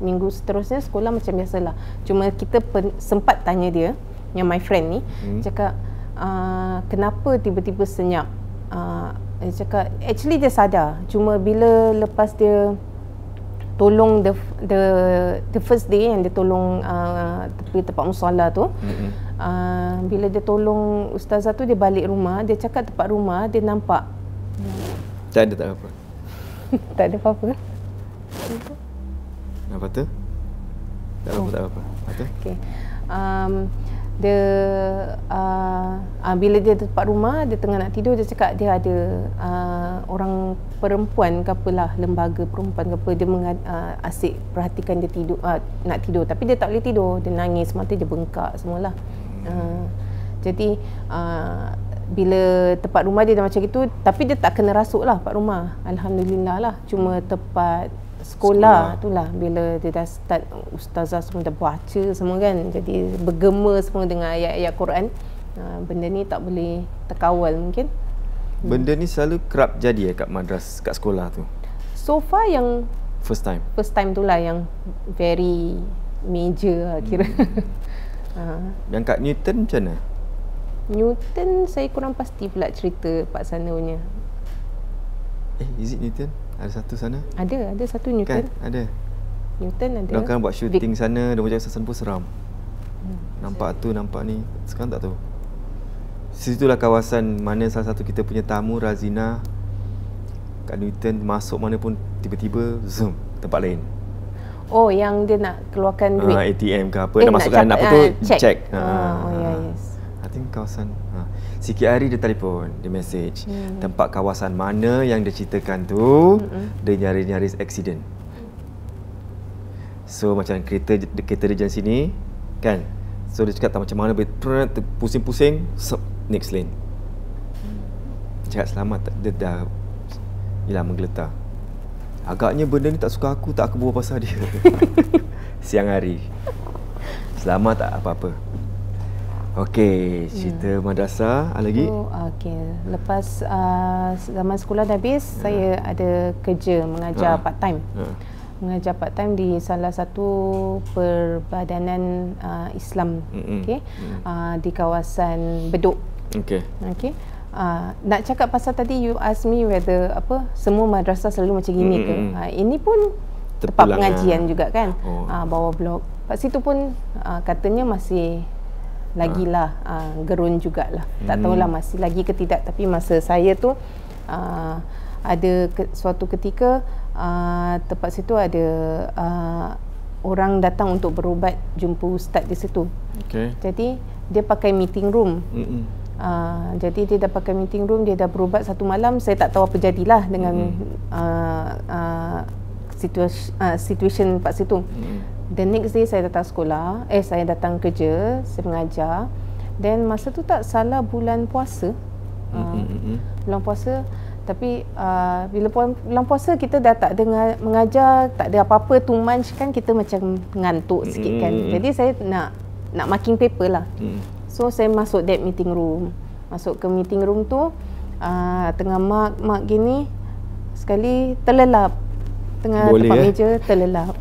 Speaker 5: minggu seterusnya sekolah macam biasalah. Cuma kita sempat tanya dia, yang my friend ni, cakap kenapa tiba-tiba senyap. Dia cakap actually dia sadar, cuma bila lepas dia tolong the first day yang dia tolong tepi tempat musalla tu, bila dia tolong ustazah tu, dia balik rumah, dia cakap tempat rumah dia nampak
Speaker 4: tak ada apa.
Speaker 5: Tak ada apa-apa.
Speaker 4: Apa tu? Tak ada apa.
Speaker 5: Okey. Bila dia tempat rumah, dia tengah nak tidur, dia cakap dia ada orang perempuan ke apalah, lembaga perempuan ke apa, dia asyik perhatikan dia tidur, nak tidur tapi dia tak boleh tidur, dia nangis, mata dia bengkak semualah. Jadi bila tempat rumah dia dah macam gitu, tapi dia tak kena rasuk lah tempat rumah, alhamdulillah lah. Cuma tempat sekolah tu lah, bila dia dah start, ustazah semua dah baca semua kan, jadi bergema semua dengan ayat-ayat Quran. Benda ni tak boleh terkawal mungkin.
Speaker 4: Benda ni selalu kerap jadi kat kat sekolah tu?
Speaker 5: So far yang
Speaker 4: first time
Speaker 5: tu lah yang very major lah kira.
Speaker 4: Yang kat Newton macam mana?
Speaker 5: Newton saya kurang pasti pula cerita Pak sana punya.
Speaker 4: Is it Newton? Ada satu sana?
Speaker 5: Ada satu Newton.
Speaker 4: Kan? Ada.
Speaker 5: Newton ada.
Speaker 4: Mereka kan buat shooting sana, dia macam sana pun seram. Nampak tu, nampak ni. Sekarang tak tahu. Situlah kawasan mana salah satu kita punya tamu, Razina, kat Newton, masuk mana pun tiba-tiba zoom tempat lain.
Speaker 5: Oh, yang dia nak keluarkan duit.
Speaker 4: ATM ke apa, nak masukkan apa tu, check.
Speaker 5: Yes.
Speaker 4: I think kawasan sikit hari dia telefon, dia message tempat kawasan mana yang dia ceritakan tu, dia nyaris accident. So macam kereta dia jalan sini kan, so dia cakap tak macam mana, pusing-pusing, next lane. Cakap selamat, dia dah yelah menggeletar. Agaknya benda ni tak suka aku, tak aku bawa pasal dia. Siang hari. Selamat tak apa-apa. Okey, cerita madrasah lagi.
Speaker 5: Okey, lepas zaman sekolah dah habis, saya ada kerja mengajar part time. Mengajar part time di salah satu perbadanan Islam, di kawasan Bedok. Okey. Nak cakap pasal tadi you ask me whether semua madrasah selalu macam gini ke. Ini pun tempat pengajian juga kan. Bawah blok. Kat situ pun katanya masih lagilah gerun jugalah. Tak tahulah masih lagi ke tidak, tapi masa saya tu ada suatu ketika tempat situ ada orang datang untuk berubat, jumpa ustaz di situ. Jadi dia pakai meeting room. Jadi dia dah pakai meeting room, dia dah berubat satu malam. Saya tak tahu apa jadilah dengan situation kat situ. The next day saya datang sekolah, saya datang kerja, saya mengajar. Then masa tu tak salah bulan puasa. Bulan puasa, tapi bila bulan puasa kita dah tak ada mengajar, tak ada apa-apa, 2 months kan kita macam ngantuk sikit kan. Jadi saya nak marking paper lah. So saya masuk that meeting room. Masuk ke meeting room tu, tengah mark gini, sekali terlelap. Tengah tempat meja terlelap.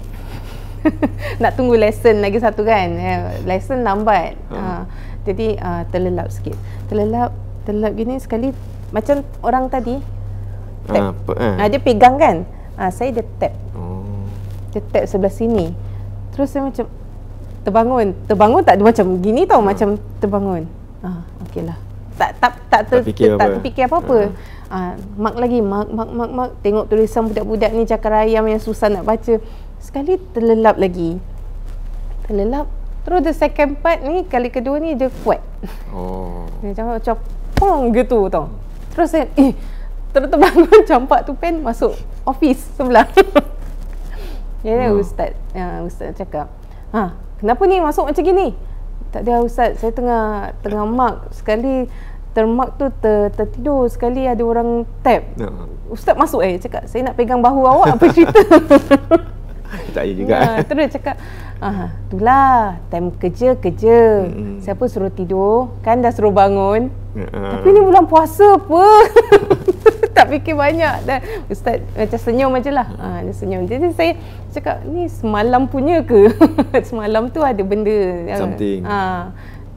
Speaker 5: Nak tunggu lesson lagi satu kan. Lesson lambat. Jadi terlelap sikit. Terlelap gini sekali macam orang tadi tap. Dia pegang kan. Saya dia tap. Dia tap sebelah sini. Terus saya macam terbangun tak ada macam gini tau, macam terbangun. Okeylah. Tak terfikir apa-apa. Mark lagi, mark. Tengok tulisan budak-budak ni cakar ayam yang susah nak baca. Sekali terlelap lagi. Terus the second part ni, kali kedua ni dia kuat. Dia macam pong gitu tau. Terus saya terbangun, campak tu pen, masuk office sebelah. Jadi Ustaz cakap, kenapa ni masuk macam gini? Tak ada Ustaz, saya tengah mark. Sekali termark tu tertidur, sekali ada orang tap. Ustaz masuk cakap, saya nak pegang bahu awak, apa cerita?
Speaker 4: Tak ya juga.
Speaker 5: Terus dia cakap, itulah time kerja. Siapa suruh tidur? Kan dah suruh bangun. Tapi ni bulan puasa apa? Tak fikir banyak. Dan Ustaz macam senyum je lah. Dia senyum. Jadi saya cakap, ni semalam punya ke? Semalam tu ada benda
Speaker 4: something.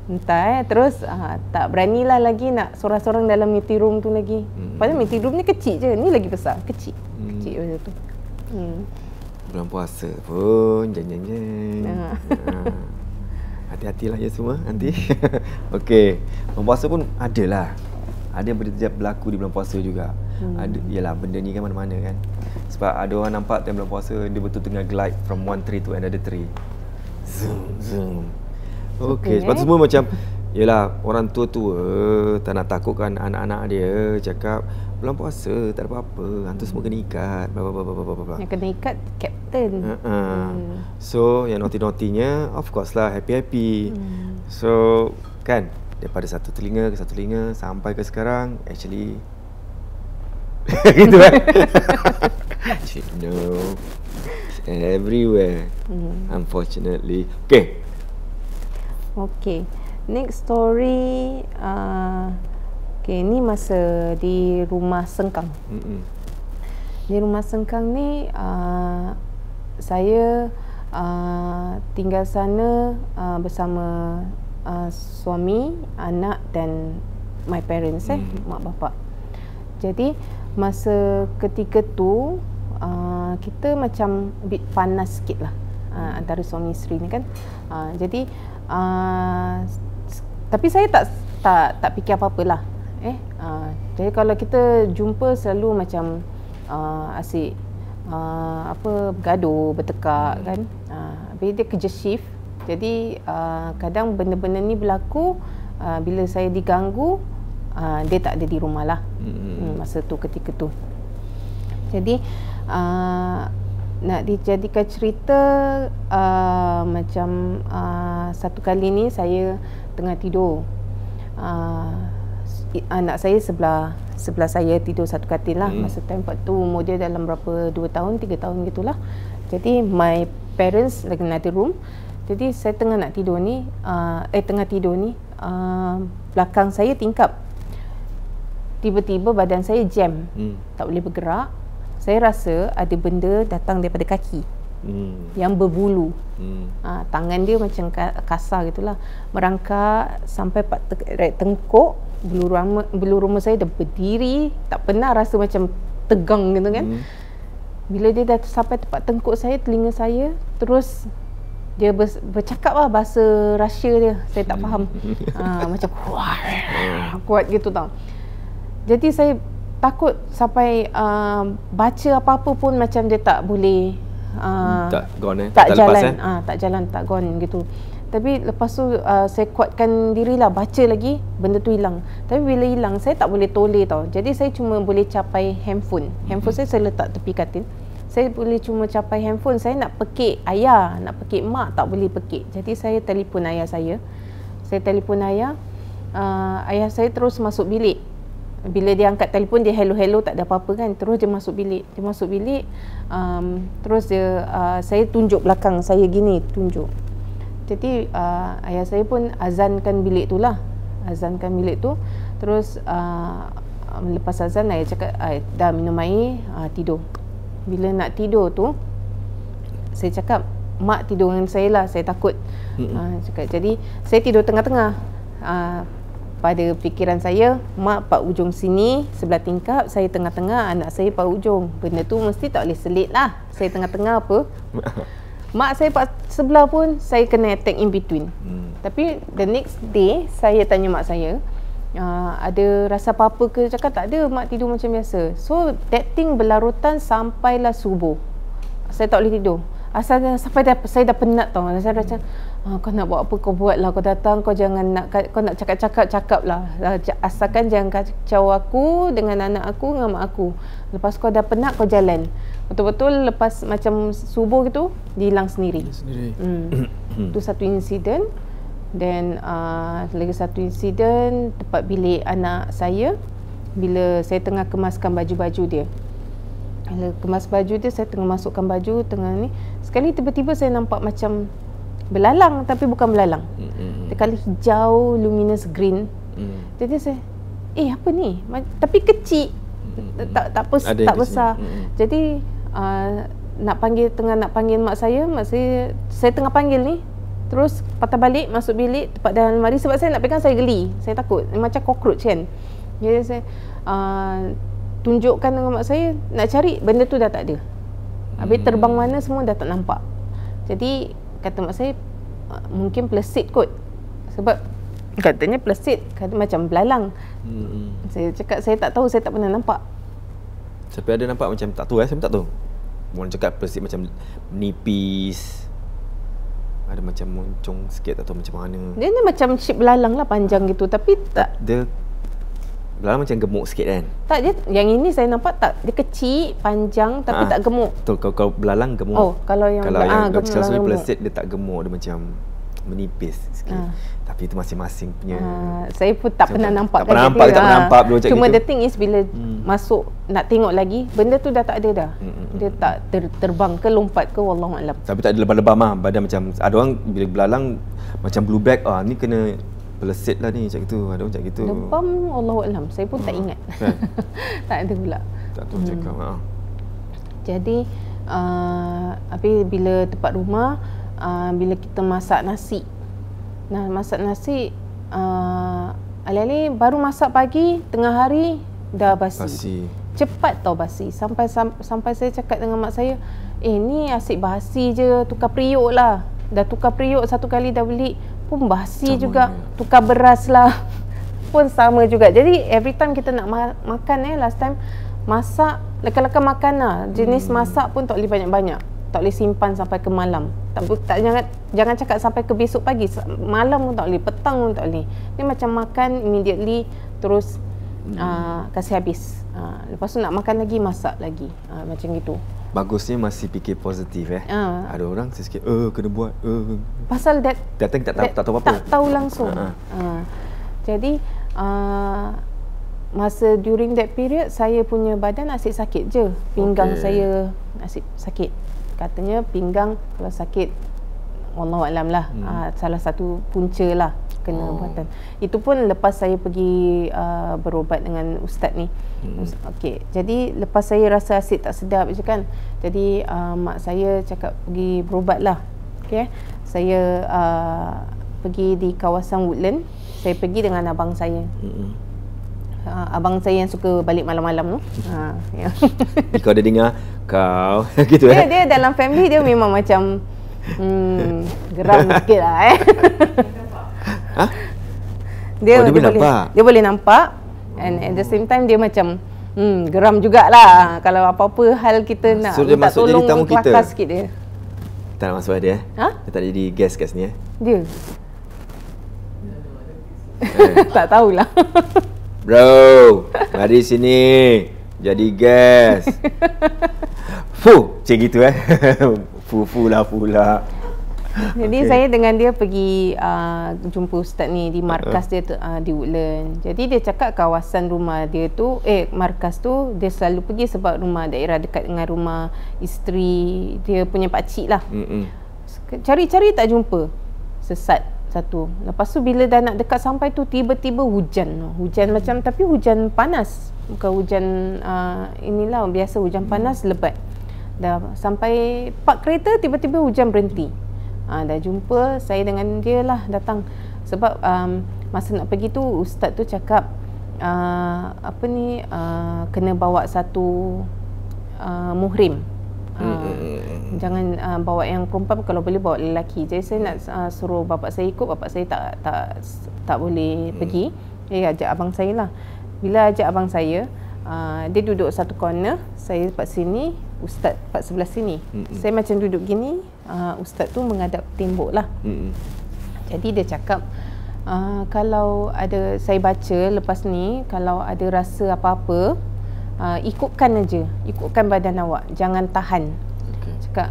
Speaker 5: Entah terus tak beranilah lagi nak sorang-sorang dalam meeting room tu lagi. Padahal meeting room ni kecil je. Ni lagi besar. Kecil macam tu.
Speaker 4: Bulan puasa pun jeng. Hati-hatilah ya semua nanti. Okey, bulan puasa pun adalah. Ada benda berlaku di bulan puasa juga. Yalah, benda ni kan mana-mana kan. Sebab ada orang nampak time bulan puasa dia betul tengah glide from one tree to another tree. Zoom. Okey, sebab tu semua macam yalah, orang tua-tua tak nak takutkan anak-anak dia, cakap bulan puasa tak ada apa-apa, hantu semua kena ikat, bla.
Speaker 5: Yang kena ikat kapten.
Speaker 4: So yang naughty-naughtynya of course lah happy. So kan daripada satu telinga ke satu telinga sampai ke sekarang actually gitu kan. No, it's everywhere. Unfortunately. Okay. Next story.
Speaker 5: Ni masa di rumah Sengkang. Di rumah Sengkang ni saya tinggal sana bersama suami, anak dan my parents, mak bapak. Jadi masa ketika tu kita macam a bit panas sikit lah antara suami isteri ni kan. Jadi tapi saya tak fikir apa-apalah. Jadi kalau kita jumpa selalu macam asyik bergaduh, bertekak kan. Habis dia kerja shift. Jadi kadang benda-benda ni berlaku bila saya diganggu, dia tak ada di rumah lah masa tu, ketika tu. Jadi nak dijadikan cerita, macam satu kali ni saya tengah tidur, anak saya sebelah saya tidur satu katil lah. Masa time tu umur dia dalam berapa, 2 tahun, 3 tahun gitulah. Jadi my parents lagi another room. Jadi saya tengah tidur ni, belakang saya tingkap. Tiba-tiba badan saya jam, tak boleh bergerak. Saya rasa ada benda datang daripada kaki yang berbulu. Tangan dia macam kasar gitulah, merangkak sampai tengkuk. Bulu roma saya dah berdiri, tak pernah rasa macam tegang gitu kan. Bila dia dah sampai tempat tengkuk saya, telinga saya, terus dia bercakap lah bahasa Rusia dia. Saya tak faham. Macam kuat gitu tau. Jadi saya takut sampai baca apa-apa pun macam dia tak boleh, tak gone, tak jalan, tak jalan, tak gone gitu. Tapi lepas tu saya kuatkan dirilah, baca lagi, benda tu hilang. Tapi bila hilang, saya tak boleh toleh tau. Jadi saya cuma boleh capai handphone. Handphone saya letak tepi katil. Saya boleh cuma capai handphone. Saya nak pekik ayah, nak pekik mak, tak boleh pekik. Jadi saya telefon ayah saya. Saya telefon ayah. Ayah saya terus masuk bilik. Bila dia angkat telefon, dia hello-hello, tak ada apa-apa kan. Terus dia masuk bilik. Terus dia, saya tunjuk belakang saya gini, tunjuk. Jadi ayah saya pun azankan bilik tu lah. Azankan bilik tu. Terus lepas azan, ayah cakap, dah minum air, tidur. Bila nak tidur tu, saya cakap, mak tidur dengan saya lah, saya takut. Cakap, jadi saya tidur tengah-tengah. Pada fikiran saya, mak pak ujung sini, sebelah tingkap, saya tengah-tengah, anak saya pak ujung. Benda tu mesti tak boleh selit lah. Saya tengah-tengah apa. Mak saya pak sebelah pun, saya kena attack in between. Tapi the next day, saya tanya mak saya, ada rasa apa-apa ke? Cakap tak ada, mak tidur macam biasa. So that thing berlarutan sampailah subuh. Saya tak boleh tidur. Asalnya sampai saya dah penat tau. Saya dah cakap, kau nak buat apa kau buat lah. Kau datang, kau nak cakap lah. Asalkan jangan kacau aku dengan anak aku, dengan mak aku. Lepas kau dah penat, kau jalan. Betul-betul lepas macam subuh gitu, dia hilang sendiri. Itu satu insiden. Dan lagi satu insiden tempat bilik anak saya, bila saya tengah kemaskan baju-baju dia. Bila kemas baju dia, saya tengah masukkan baju, tengah ni, sekali tiba-tiba saya nampak macam belalang, tapi bukan belalang. Dia kali hijau, luminous green. Jadi saya, apa ni? Tapi kecil. Tak besar. Jadi tengah nak panggil mak saya tengah panggil ni. Terus patah balik, masuk bilik, tempat dalam almari. Sebab saya nak pegang, saya geli. Saya takut. Macam cockroach kan. Jadi saya tunjukkan dengan mak saya, nak cari, benda tu dah tak ada. Habis terbang mana semua dah tak nampak. Jadi kata mak saya, mungkin pelesit kot. Sebab katanya pelesit, kata macam belalang. Saya cakap, saya tak tahu, saya tak pernah nampak.
Speaker 4: Sampai ada nampak macam tak tahu saya pun tak tahu. Orang cakap pelesit macam nipis. Ada macam moncong sikit, tak tahu macam mana.
Speaker 5: Dia ni macam shape belalang lah, panjang gitu. Tapi tak,
Speaker 4: dia belalang macam gemuk sikit kan?
Speaker 5: Tak, dia yang ini saya nampak tak. Dia kecil, panjang tapi tak gemuk.
Speaker 4: Betul, kalau belalang gemuk.
Speaker 5: Oh, kalau yang
Speaker 4: gemuk, pelesit dia tak gemuk, dia macam menipis sikit. Tapi itu masing-masing punya.
Speaker 5: Saya pun tak pernah nampak.
Speaker 4: Tak pernah nampak dulu macam
Speaker 5: cuma
Speaker 4: gitu.
Speaker 5: the thing is, bila masuk nak tengok lagi, benda tu dah tak ada dah. Dia tak terbang ke, lompat ke, wallahualam.
Speaker 4: Tapi tak ada lebam-lebam lah. Badan macam, ada orang bila belalang macam blue back, ni kena pelesit lah ni, macam gitu. Ada orang macam gitu.
Speaker 5: Lebam, wallahualam. Saya pun tak ingat. Kan? Tak ada pula.
Speaker 4: Tak tahu cakap.
Speaker 5: Jadi habis bila tempat rumah, bila kita masak nasi. Nah, masak nasi, alih-alih baru masak pagi, tengah hari dah basi. Cepat tau basi. Sampai saya cakap dengan mak saya, ni asyik basi je, tukar periuk lah. Dah tukar periuk satu kali dah beli, pun basi sama juga. Tukar beras lah, pun sama juga. Jadi every time kita nak makan, last time masak, lekas-lekas makan lah. Jenis masak pun tak boleh banyak-banyak. Tak boleh simpan sampai ke malam. Jangan cakap sampai ke besok pagi. Malam pun tak boleh, petang pun tak boleh. Dia macam makan immediately, terus kasih habis. Lepas tu nak makan lagi, masak lagi. Macam gitu.
Speaker 4: Bagusnya masih fikir positif Ada orang sikit kena buat.
Speaker 5: Pasal
Speaker 4: datang tak tahu apa-apa.
Speaker 5: Tak tahu langsung. Jadi masa during that period, saya punya badan asyik sakit je. Pinggang saya asyik sakit. Katanya pinggang kalau sakit, wallahualam lah, salah satu punca lah kena buatan. Itu pun lepas saya pergi berobat dengan ustaz ni. Okey, jadi lepas saya rasa asyik tak sedap je kan. Jadi mak saya cakap pergi berobat lah. Okey, saya pergi di kawasan Woodland. Saya pergi dengan abang saya. Abang saya yang suka balik malam-malam tu.
Speaker 4: Kau ada dengar kau gitu
Speaker 5: dia dalam family dia memang macam geram sikit lah dia boleh nampak, and at the same time dia macam geram jugalah kalau apa-apa hal kita nak minta tolong, kelakar sikit dia.
Speaker 4: Tak nak masuk dia dia tak jadi guest kat sini
Speaker 5: dia tak tahulah.
Speaker 4: Bro, mari sini jadi guest. Cik gitu Fu lah pula.
Speaker 5: Jadi saya dengan dia pergi jumpa ustaz ni di markas dia di Woodland. Jadi dia cakap kawasan rumah dia tu, markas tu dia selalu pergi sebab rumah daerah dekat dengan rumah isteri dia punya pakcik lah. Cari-cari tak jumpa. Sesat satu. Lepas tu bila dah nak dekat sampai tu tiba-tiba hujan. Hujan macam, tapi hujan panas. Bukan hujan inilah biasa hujan panas lebat. Dah sampai park kereta tiba-tiba hujan berhenti. Dah jumpa, saya dengan dia lah datang. Sebab masa nak pergi tu ustaz tu cakap kena bawa satu muhrim. Jangan bawa yang perempuan, kalau boleh bawa lelaki. Jadi saya nak suruh bapak saya ikut, bapak saya tak boleh pergi. Dia ajak abang saya lah. Bila ajak abang saya, dia duduk satu corner, saya tempat sini, ustaz tempat sebelah sini. Saya macam duduk gini, ustaz tu menghadap tembok lah. Jadi dia cakap, kalau ada, saya baca lepas ni, kalau ada rasa apa-apa, ikutkan aja, ikutkan badan awak, jangan tahan. Cakap,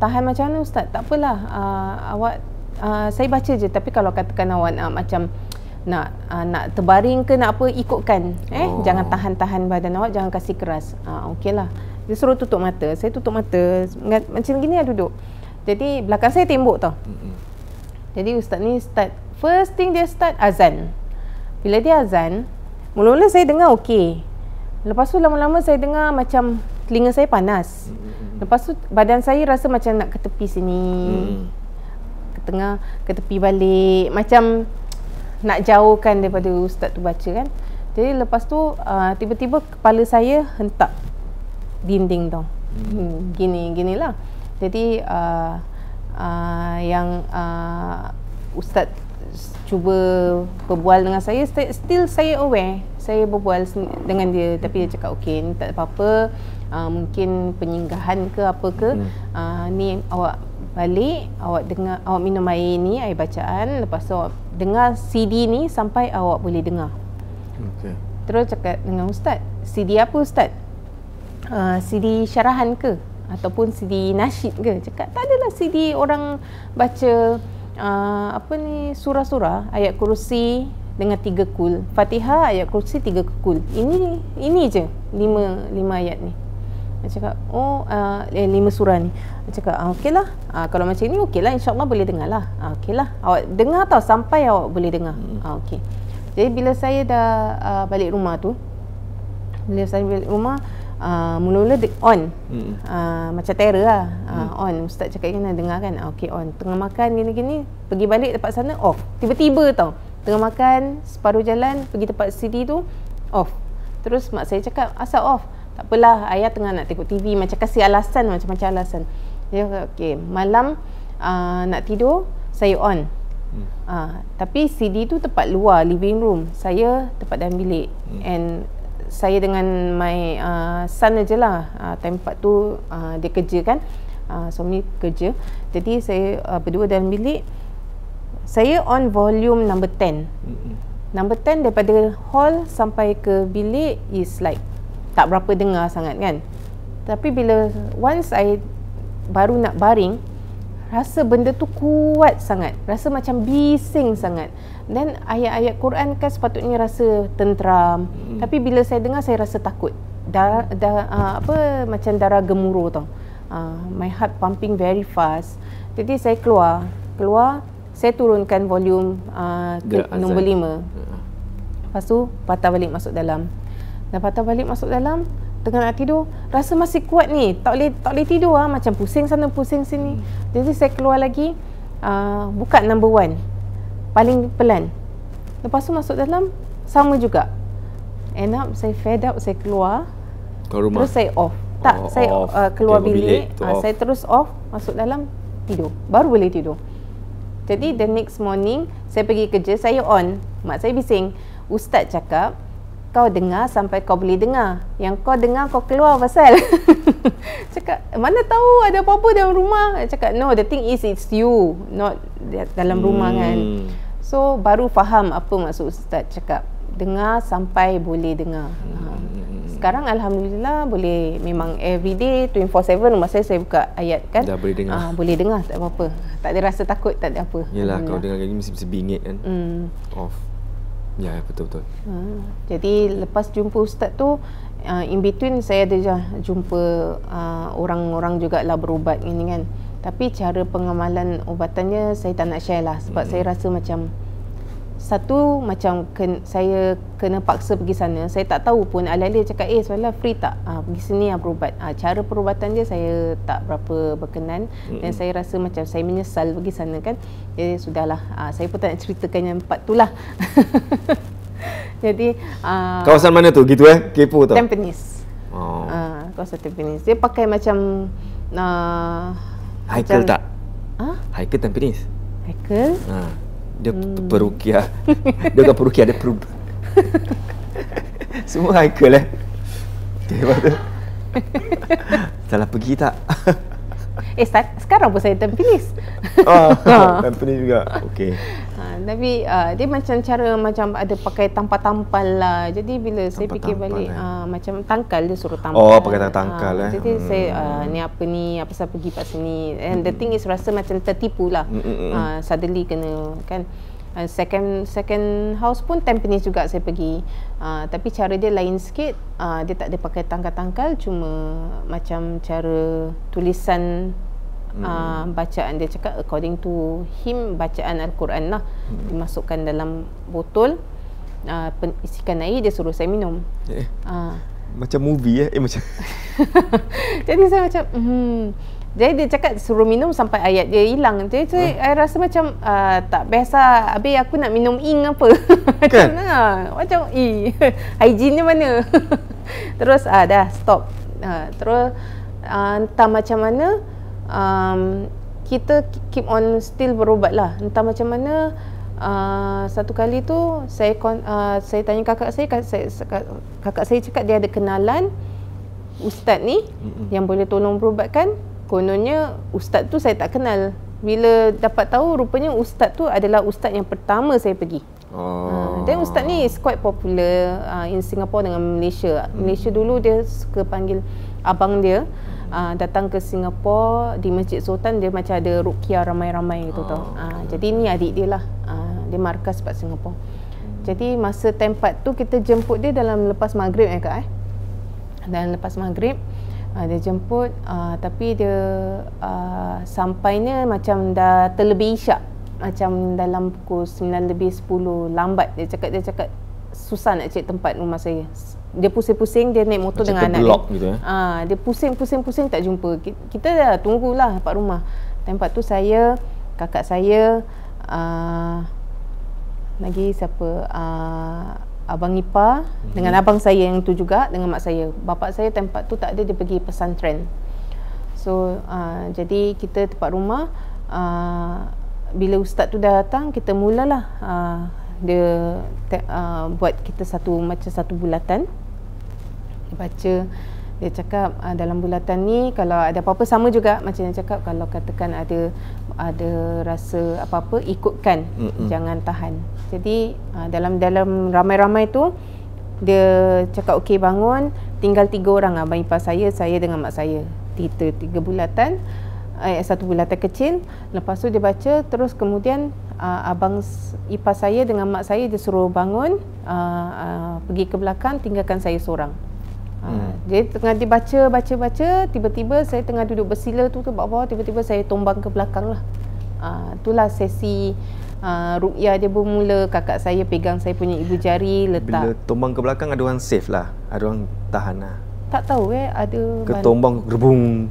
Speaker 5: tahan macam mana ustaz? Tak apalah, awak, saya baca je, tapi kalau katakan awak nak macam nak terbaring ke nak apa, ikutkan. Jangan tahan-tahan badan awak, jangan kasih keras. Okeylah. Dia suruh tutup mata. Saya tutup mata macam gini lah duduk. Jadi belakang saya tembok tau. Jadi ustaz ni start, first thing dia start azan. Bila dia azan, mula-mula saya dengar okey. Lepas tu lama-lama saya dengar macam telinga saya panas. Lepas tu badan saya rasa macam nak ke tepi sini, ke tengah, ke tepi balik, macam nak jauhkan daripada ustaz tu baca kan. Jadi lepas tu tiba-tiba kepala saya hentak dinding tau. Ginilah. Jadi yang ustaz cuba berbual dengan saya, still saya aware. Saya berbual dengan dia, tapi dia cakap okey, ni tak apa-apa, mungkin penyinggahan ke apa ke. Ni awak balik, awak dengar, awak minum air ni, air bacaan, lepas tu awak dengar CD ni sampai awak boleh dengar. Terus cakap dengan ustaz, CD apa ustaz? CD syarahan ke? Ataupun CD nasyid ke? Cakap tak adalah, CD orang baca surah-surah, ayat kursi dengan 3 kul, Fatihah, ayat kursi 3 kul. Ini je 5 ayat ni. Dia cakap 5 surah ni. Dia cakap okeylah, kalau macam ni okeylah, insya-Allah boleh dengar lah. Okeylah, awak dengar tau sampai awak boleh dengar. Okey. Jadi bila saya dah balik rumah tu, mula-mula on. Macam terror lah. On. Ustaz cakap kena dengar kan. Okey, on. Tengah makan gini-gini, pergi balik tempat sana, off. Tiba-tiba tau, tengah makan, separuh jalan pergi tempat CD tu, off. Terus mak saya cakap, asal off? Tak apalah, ayah tengah nak tengok TV. Macam kasih alasan, macam-macam alasan. Dia kata, okey, malam nak tidur, saya on. Tapi CD tu tempat luar, living room. Saya tempat dalam bilik. And saya dengan my son je lah. Tempat tu dia kerja kan, suami kerja. Jadi saya berdua dalam bilik. Saya on volume number 10. Number 10 daripada hall sampai ke bilik is like tak berapa dengar sangat kan. Tapi bila once I baru nak baring, rasa benda tu kuat sangat. Rasa macam bising sangat. Dan ayat-ayat Quran kan sepatutnya rasa tenteram. Tapi bila saya dengar, saya rasa takut. Macam darah gemuruh tau. My heart pumping very fast. Jadi saya keluar, saya turunkan volume nombor 5. Lepas tu patah balik masuk dalam. Dah patah balik masuk dalam, tengah nak tidur, rasa masih kuat ni, tak boleh tidur macam pusing sana pusing sini. Jadi saya keluar lagi, buka number 1 paling pelan. Lepas tu masuk dalam, sama juga. End up saya fed up, saya keluar rumah. Terus saya off. Saya keluar bilik, saya terus off, masuk dalam, tidur, baru boleh tidur. Jadi the next morning saya pergi kerja, saya on. Mak saya bising, ustaz cakap kau dengar sampai kau boleh dengar. Yang kau dengar kau keluar pasal. Cakap, mana tahu ada apa-apa dalam rumah. Cakap, no, the thing is it's you, not dalam rumah kan. So baru faham apa maksud ustaz cakap, dengar sampai boleh dengar. Sekarang alhamdulillah boleh, memang everyday 24/7 rumah saya buka ayat kan.
Speaker 4: Dah boleh dengar.
Speaker 5: Boleh dengar, tak apa-apa. Tak ada rasa takut, tak ada apa.
Speaker 4: Yelah, kalau dengar gini mesti bingit kan. Off. Ya, betul-betul.
Speaker 5: Jadi lepas jumpa ustaz tu, in between saya ada jumpa orang-orang jugalah berubat ini kan. Tapi cara pengamalan ubatannya saya tak nak share lah, sebab saya rasa macam satu, macam saya kena paksa pergi sana. Saya tak tahu pun, alih-alih cakap Soalan free tak? Pergi sini berubat. Cara perubatan dia saya tak berapa berkenan. Dan saya rasa macam saya menyesal pergi sana kan. Jadi sudahlah, saya pun tak nak ceritakan yang part tu lah. Jadi
Speaker 4: kawasan mana tu gitu kepo tau?
Speaker 5: Tampines. Kawasan Tampines. Dia pakai macam
Speaker 4: Haikal
Speaker 5: macam,
Speaker 4: tak? Haikal Tampines.
Speaker 5: Haikal?
Speaker 4: Dia perukiah. Dia bukan perukiah, dia semua Haikal Lepas tu salah pergi tak?
Speaker 5: Sekarang pun saya Tampines.
Speaker 4: Tampines juga. Okey.
Speaker 5: Tapi dia macam cara macam ada pakai tampal-tampal lah. Jadi bila saya fikir balik macam tangkal, dia suruh tampal.
Speaker 4: Pakai tangkal
Speaker 5: Jadi saya ni apa pasal pergi kat sini. And the thing is rasa macam tertipu lah. Suddenly kena kan. Second house pun Tampines juga saya pergi. Tapi cara dia lain sikit. Dia tak ada pakai tangkal-tangkal, cuma macam cara tulisan bacaan. Dia cakap according to him, bacaan Al-Quran lah. Dimasukkan dalam botol, isikan air, dia suruh saya minum.
Speaker 4: Macam movie macam
Speaker 5: jadi saya macam jadi dia cakap suruh minum sampai ayat dia hilang. Jadi saya rasa macam tak biasa. Habis aku nak minum ing apa kan? Macam hygiene mana. Terus dah stop. Terus entah macam mana kita keep on still berubat lah. Entah macam mana satu kali tu saya tanya kakak saya cakap dia ada kenalan ustaz ni yang boleh tolong berubatkan. Kononnya ustaz tu saya tak kenal. Bila dapat tahu, rupanya ustaz tu adalah ustaz yang pertama saya pergi. Dan ustaz ni is quite popular in Singapore dengan Malaysia. Malaysia dulu dia suka panggil abang dia datang ke Singapore di Masjid Sultan, dia macam ada ruqyah ramai-ramai gitu tau. Jadi ni adik dia lah. Dia markas kat Singapore. Jadi masa tempat tu kita jemput dia dalam lepas maghrib Kak. Dan lepas maghrib dia jemput, tapi dia sampainya macam dah terlebih isyak, macam dalam pukul 9:10 lambat. Dia cakap susah nak cari tempat rumah saya. Dia pusing-pusing, dia naik motor macam dengan anak dia
Speaker 4: gitu,
Speaker 5: dia pusing tak jumpa. Kita dah tunggulah dapat rumah. Tempat tu saya, kakak saya, lagi siapa, abang ipar dengan abang saya yang tu juga, dengan mak saya. Bapak saya tempat tu tak ada, dia pergi pesantren. So jadi kita tempat rumah, bila ustaz tu dah datang, kita mulalah dia buat kita macam satu bulatan. Dia baca, dia cakap dalam bulatan ni kalau ada apa-apa, sama juga macam dia cakap, kalau katakan ada rasa apa-apa, ikutkan, jangan tahan. Jadi dalam ramai-ramai tu dia cakap okey bangun, tinggal 3 orang, abang ipar saya dengan mak saya. 3 bulatan, satu bulatan kecil. Lepas tu dia baca, terus kemudian abang ipar saya dengan mak saya dia suruh bangun, pergi ke belakang, tinggalkan saya seorang. Jadi tengah dibaca, tiba-tiba saya tengah duduk bersila tu ke bawah, tiba-tiba saya tombang ke belakang lah. Itulah sesi ruqyah dia bermula. Kakak saya pegang saya punya ibu jari, letak. Bila
Speaker 4: tombang ke belakang, ada orang save lah, ada orang tahan lah.
Speaker 5: Tak tahu ada
Speaker 4: ke tombang gerbung.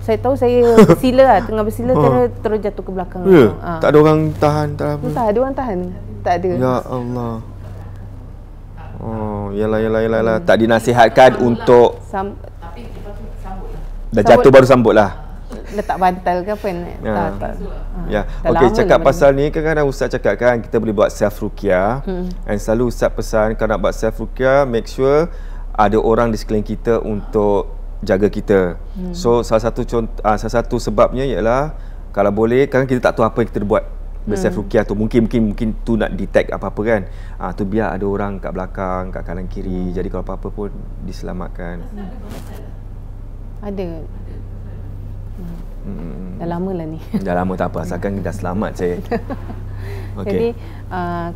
Speaker 5: Saya tahu saya bersila lah, tengah bersila terus jatuh ke belakang.
Speaker 4: Tak ada orang tahan, tak apa.
Speaker 5: Tak ada orang tahan. Tak ada.
Speaker 4: Ya Allah. Yalah. Tak dinasihatkan untuk
Speaker 5: tapi lepas tu sambut lah.
Speaker 4: Dah jatuh baru sambut lah.
Speaker 5: Letak bantal ke apa ni? Tak.
Speaker 4: Okey, cakap pasal ni, kadang-kadang ustaz cakap kan kita boleh buat self ruqyah. And selalu ustaz pesan kalau nak buat self ruqyah, make sure ada orang di sekeliling kita untuk jaga kita. So salah satu sebabnya ialah kalau boleh, kadang kita tak tahu apa yang kita buat. Berself rukiah tu mungkin tu nak detect apa-apa kan. Tu biar ada orang kat belakang, kat kanan kiri. Jadi kalau apa-apa pun diselamatkan.
Speaker 5: Ada. Dah lama lah ni.
Speaker 4: Dah lama tak apa, asalkan dah selamat saya.
Speaker 5: Jadi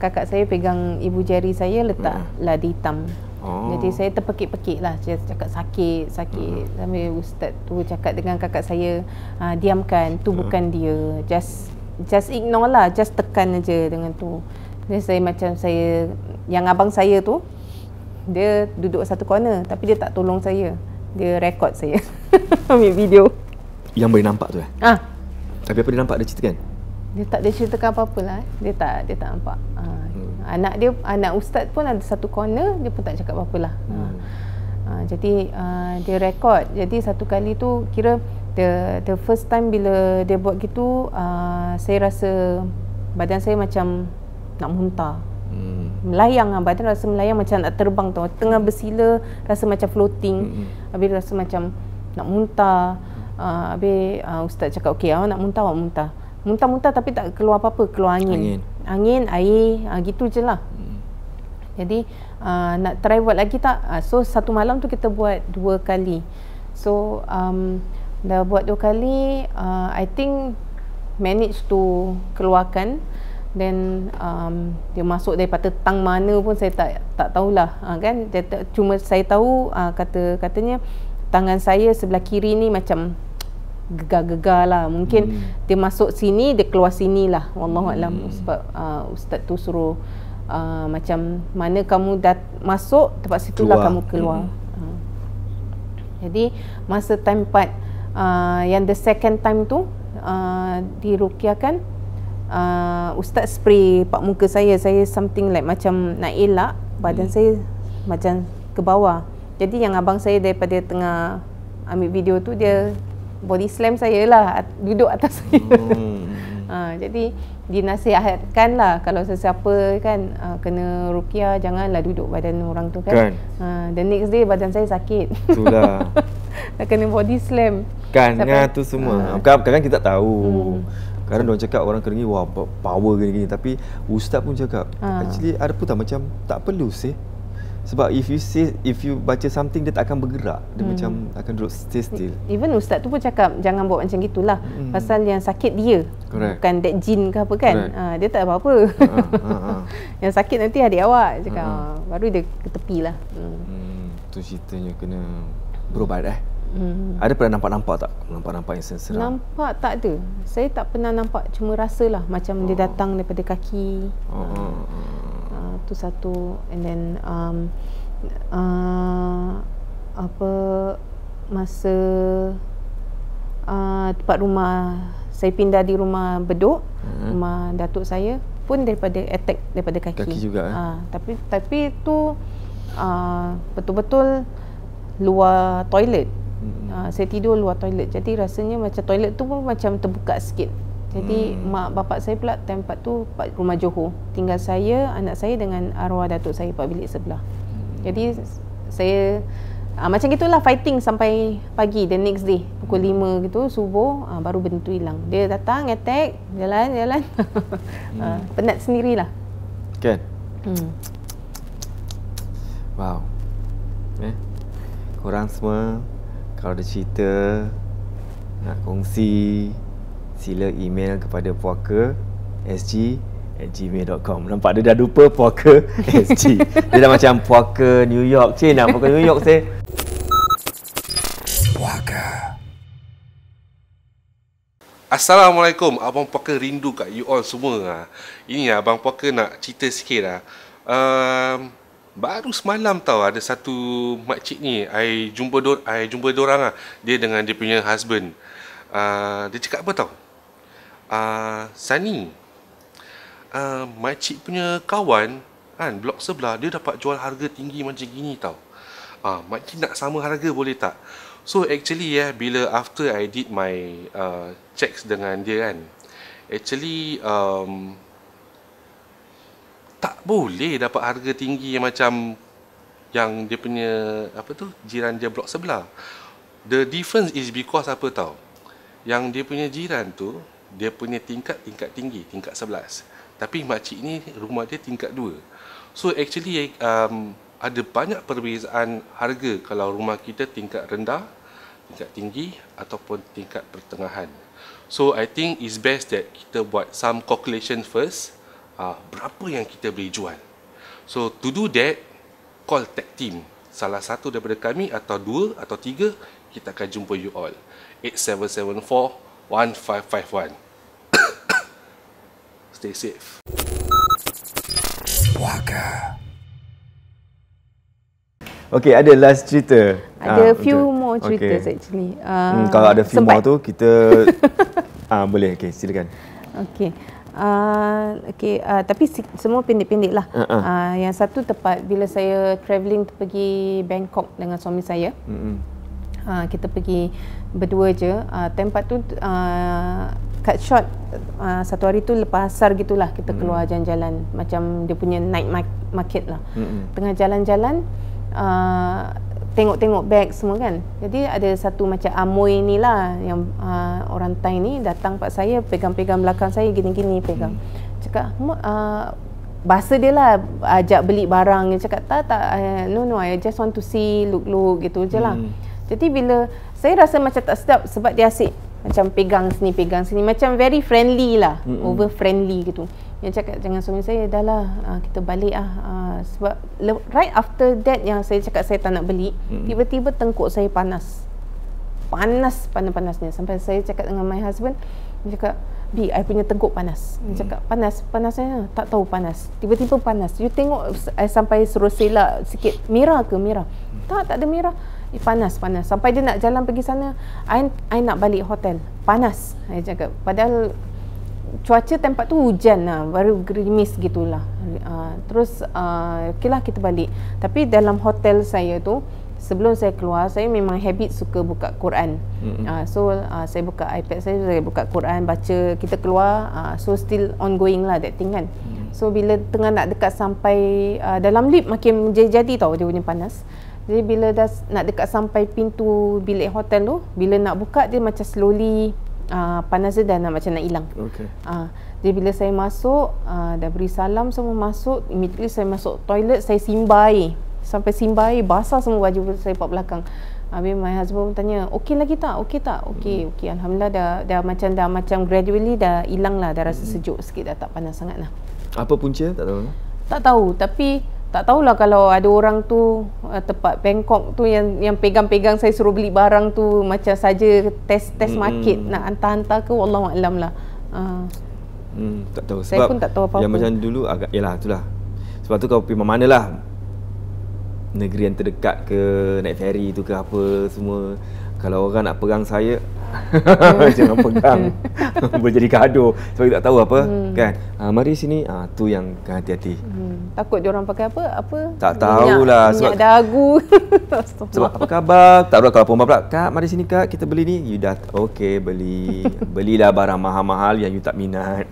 Speaker 5: kakak saya pegang ibu jari saya, letak ladi hitam. Jadi saya terpekik-pekik lah. Saya cakap sakit. Sambil ustaz tu cakap dengan kakak saya, diamkan, tu bukan dia. Just ignore lah, just tekan aja dengan tu. Jadi yang abang saya tu, dia duduk satu corner tapi dia tak tolong saya. Dia rekod saya. Ambil video.
Speaker 4: Yang boleh nampak tu Tapi apa dia nampak, dia ceritakan?
Speaker 5: Dia tak ada ceritakan apa-apa lah. Dia tak nampak. Anak ustaz pun ada satu corner, dia pun tak cakap apa-apa lah. Jadi dia rekod. Jadi satu kali tu kira the first time bila dia buat gitu, saya rasa badan saya macam nak muntah. Melayang lah, badan rasa melayang macam nak terbang tau. Tengah bersila rasa macam floating. Habis rasa macam nak muntah. Habis ustaz cakap, okey, awak nak muntah, awak muntah. Muntah-muntah tapi tak keluar apa-apa, keluar angin, air, gitu je lah. Jadi nak try buat lagi tak? So satu malam tu kita buat 2 kali. So dah buat 2 kali, I think manage to keluarkan. Then dia masuk daripada tang mana pun saya tak tahulah, kan. Cuma saya tahu katanya tangan saya sebelah kiri ni macam gegar-gegar lah. Mungkin dia masuk sini, dia keluar sini lah. Wallahualam. Sebab ustaz tu suruh macam mana kamu masuk, tempat situlah kamu keluar. Jadi masa time part yang the second time tu dirukiahkan, ustaz spray pak muka saya something like macam nak elak badan saya macam ke bawah. Jadi yang abang saya daripada tengah ambil video tu, dia body slam saya lah, duduk atas saya. Jadi dinasihatkan lah kalau sesiapa kan kena rukiah, janganlah duduk badan orang tu kan. The next day badan saya sakit. Itulah. Dah kena body slam.
Speaker 4: Kan, tu semua. Kadang-kadang kita tak tahu. Kadang orang cakap orang kena wah power gini-gini, tapi ustaz pun cakap actually ada pun macam tak perlu sih. Sebab if you baca something, dia tak akan bergerak. Dia macam akan duduk stay still. Even
Speaker 5: ustaz tu pun cakap jangan buat macam gitulah. Pasal yang sakit dia. Correct. Bukan that jin ke apa kan. Dia tak apa-apa. Yang sakit nanti adik awak cakap. Baru dia ke tepi lah.
Speaker 4: Tu ceritanya kena berubat Ada pernah nampak tak? Nampak yang seram?
Speaker 5: Nampak tak ada. Saya tak pernah nampak. Cuma rasalah macam dia datang daripada kaki. Tu satu. And then masa tempat rumah saya pindah di rumah bedok, rumah datuk saya pun daripada attack daripada kaki
Speaker 4: juga.
Speaker 5: Tapi tu betul-betul luar toilet. Saya tidur luar toilet. Jadi rasanya macam toilet tu pun macam terbuka sikit. Jadi mak bapak saya pula tempat tu rumah Johor. Tinggal saya, anak saya dengan arwah datuk saya pak bilik sebelah. Jadi saya macam gitulah fighting sampai pagi the next day. Pukul 5 gitu subuh baru benda tu hilang. Dia datang attack, jalan. Penat sendirilah.
Speaker 4: Kan? Wow. Korang semua kalau ada cerita nak kongsi, sila email kepada puaka@sg@gmail.com. Nampak dia dah lupa Puaka SG. Dia dah macam Puaka New York. Nak Puaka New York saya. Puaka.
Speaker 1: Assalamualaikum. Abang Puaka rindu kat you all semua. Ini Abang Puaka nak cerita sikit baru semalam tau ada satu makcik ni I jumpa diorang dia dengan dia punya husband. Dia cakap apa tau? Sani, makcik punya kawan kan blok sebelah dia dapat jual harga tinggi macam gini tau. Makcik nak sama harga boleh tak? So actually bila after I did my checks dengan dia kan, actually tak boleh dapat harga tinggi macam yang dia punya jiran dia blok sebelah. The difference is because apa tau? Yang dia punya jiran tu
Speaker 6: dia punya tingkat tinggi, tingkat 11. Tapi makcik ni rumah dia tingkat 2. So actually ada banyak perbezaan harga kalau rumah kita tingkat rendah, tingkat tinggi ataupun tingkat pertengahan. So I think it's best that kita buat some calculation first, berapa yang kita boleh jual. So to do that, call tech team. Salah satu daripada kami atau 2 atau 3, kita akan jumpa you all. 8774-1551. Stay safe.
Speaker 4: Okay, ada last cerita.
Speaker 5: Ada few more cerita actually.
Speaker 4: Kalau ada few more tu kita boleh. Okay, silakan.
Speaker 5: Okay. Tapi semua pendek-pendek lah. Yang satu tepat bila saya travelling pergi Bangkok dengan suami saya. Kita pergi berdua je. Tempat tu cut short. Satu hari tu lepas asar gitulah kita keluar jalan-jalan. Macam dia punya night market lah. Tengah jalan-jalan, tengok-tengok beg semua kan. Jadi ada satu macam amoy ni lah yang orang Thai ni datang pak saya, pegang-pegang belakang saya gini-gini pegang. Cakap bahasa dia lah, ajak beli barang. Dia cakap tak no I just want to see, look gitu je lah. Jadi bila saya rasa macam tak sedap sebab dia asyik macam pegang sini, macam very friendly lah, over friendly gitu. Yang cakap jangan suami saya, dah lah kita balik sebab right after that yang saya cakap saya tak nak beli, tiba-tiba tengkuk saya panas-panasnya sampai saya cakap dengan my husband, dia cakap, "Bi, I punya tengkuk panas." Dia cakap, "Panasnya tak tahu panas. Tiba-tiba panas. You tengok sampai suruh selak sikit, merah ke?" "Merah." Tak ada merah. Panas. Sampai dia nak jalan pergi sana, I nak balik hotel. Panas. Saya cakap. Padahal cuaca tempat tu hujan lah, baru gerimis gitulah. Terus okeylah kita balik. Tapi dalam hotel saya tu, sebelum saya keluar, saya memang habit suka buka Quran. So saya buka iPad saya buka Quran, baca, kita keluar. So still ongoing lah that thing kan. So bila tengah nak dekat sampai dalam lift makin jadi tau dia punya panas. Jadi bila dah nak dekat sampai pintu bilik hotel tu, bila nak buka dia macam slowly panas dia dah macam nak hilang. Jadi bila saya masuk, dah beri salam semua masuk, immediately saya masuk toilet, saya simbai. Sampai simbai, basah semua baju saya pak belakang. Habis my husband tanya, "Okey lagi tak? Okey tak?" Okey. Alhamdulillah dah macam gradually dah hilang lah, dah rasa sejuk sikit, dah tak panas sangat lah.
Speaker 4: Apa punca? Tak tahu.
Speaker 5: Tak tahu, tapi tak tahulah kalau ada orang tu tempat Bangkok tu yang pegang-pegang saya suruh beli barang tu macam saja test market nak hantar-hantar ke, wallahu a'lam lah.
Speaker 4: Tak tahu.
Speaker 5: Saya
Speaker 4: sebab
Speaker 5: pun tak tahu apa-apa.
Speaker 4: Yang macam dulu agak itulah. Sebab tu kau pergi mana lah, negeri yang terdekat ke, naik ferry tu ke apa semua. Kalau orang nak pegang saya jangan pegang. Boleh jadi gaduh sebab kita tak tahu apa kan. Mari sini, tu yang hati-hati.
Speaker 5: Takut dia orang pakai apa?
Speaker 4: Tak tahulah
Speaker 5: minyak dagu.
Speaker 4: Sebab apa khabar? Tak tahu kalau perempuan pula, "Kak, mari sini Kak, kita beli ni." You dah okey, belilah barang mahal-mahal yang you tak minat.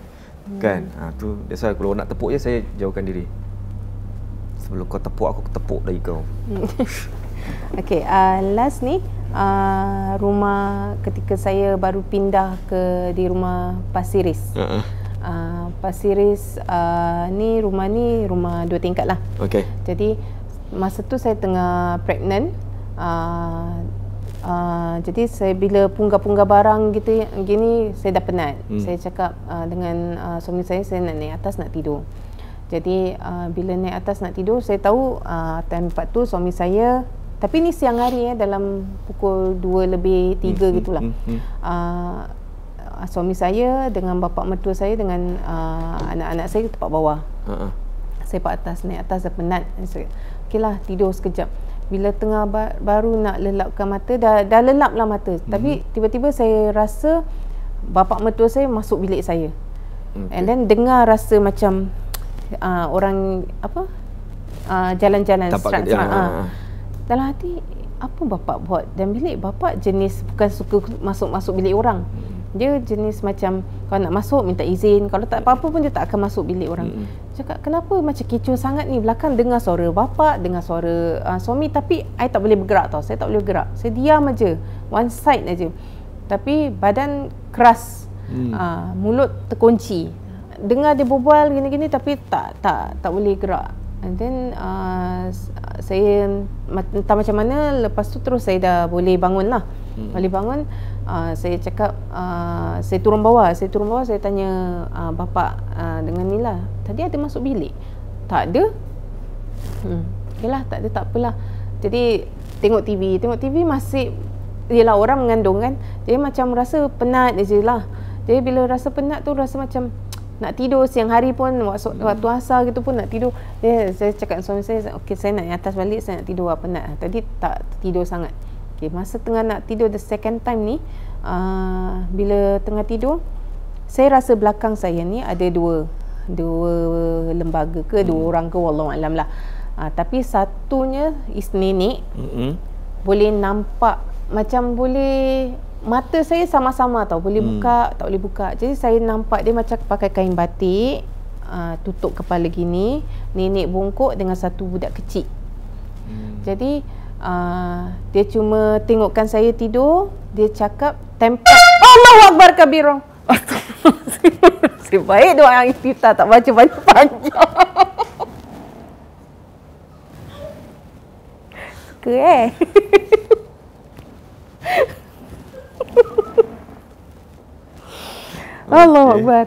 Speaker 4: Kan? Tu that's why kalau nak tepuk je saya jauhkan diri. Sebelum kau tepuk aku tepuk dari kau.
Speaker 5: Okey, last ni rumah ketika saya baru pindah di rumah Pasiris. Pasiris ni rumah 2 tingkat lah.
Speaker 4: Okey.
Speaker 5: Jadi masa tu saya tengah pregnant. Jadi saya bila punggah-punggah barang gini saya dah penat. Saya cakap dengan suami saya nak naik atas nak tidur. Jadi bila naik atas nak tidur, saya tahu tempat tu suami saya, tapi ni siang hari dalam pukul 2 lebih 3 gitulah. Suami saya dengan bapa mertua saya dengan anak-anak saya tempat bawah. Saya pak atas, naik atas dah penat. Okeylah tidur sekejap. Bila tengah baru nak lelapkan mata, dah lelap lah mata. Tapi tiba-tiba saya rasa bapa mertua saya masuk bilik saya. And then dengar rasa macam orang jalan-jalan dalam hati, apa bapak buat dalam bilik? Bapak jenis bukan suka masuk bilik orang. Dia jenis macam kalau nak masuk minta izin, kalau tak apa-apa pun dia tak akan masuk bilik orang. Cakap, kenapa macam kecoh sangat ni? Belakang dengar suara bapak, dengar suara suami, tapi I tak boleh bergerak tau. Saya tak boleh bergerak. Saya diam aja, one side aja. Tapi badan keras. mulut terkunci. Dengar dia berbual gini-gini tapi tak boleh gerak. And then saya entah macam mana, lepas tu terus saya dah boleh bangun lah. Boleh bangun, saya cakap, saya turun bawah, saya tanya bapa dengan ni lah, tadi ada masuk bilik? Tak ada. Yalah, tak ada, tak apalah. Jadi tengok TV masih, yelah orang mengandung kan, dia macam rasa penat je lah. Jadi bila rasa penat tu, rasa macam nak tidur. Siang hari pun waktu asar gitu pun nak tidur. Saya cakap dengan suami saya, okey saya nak atas balik, saya nak tidur, penat. Tadi tak tidur sangat. Okay, masa tengah nak tidur the second time ni, bila tengah tidur, saya rasa belakang saya ni ada dua lembaga ke, dua orang ke, wallahualam lah. Tapi satunya is nenek. Boleh nampak, macam boleh, mata saya sama-sama tau, boleh buka, tak boleh buka. Jadi saya nampak dia macam pakai kain batik, tutup kepala gini, nenek bongkok dengan satu budak kecil. Jadi dia cuma tengokkan saya tidur, dia cakap tempat Allahu Akbar kabira. Sebaik doa yang iftitah, tak baca panjang-panjang. Suka Allahu Akbar.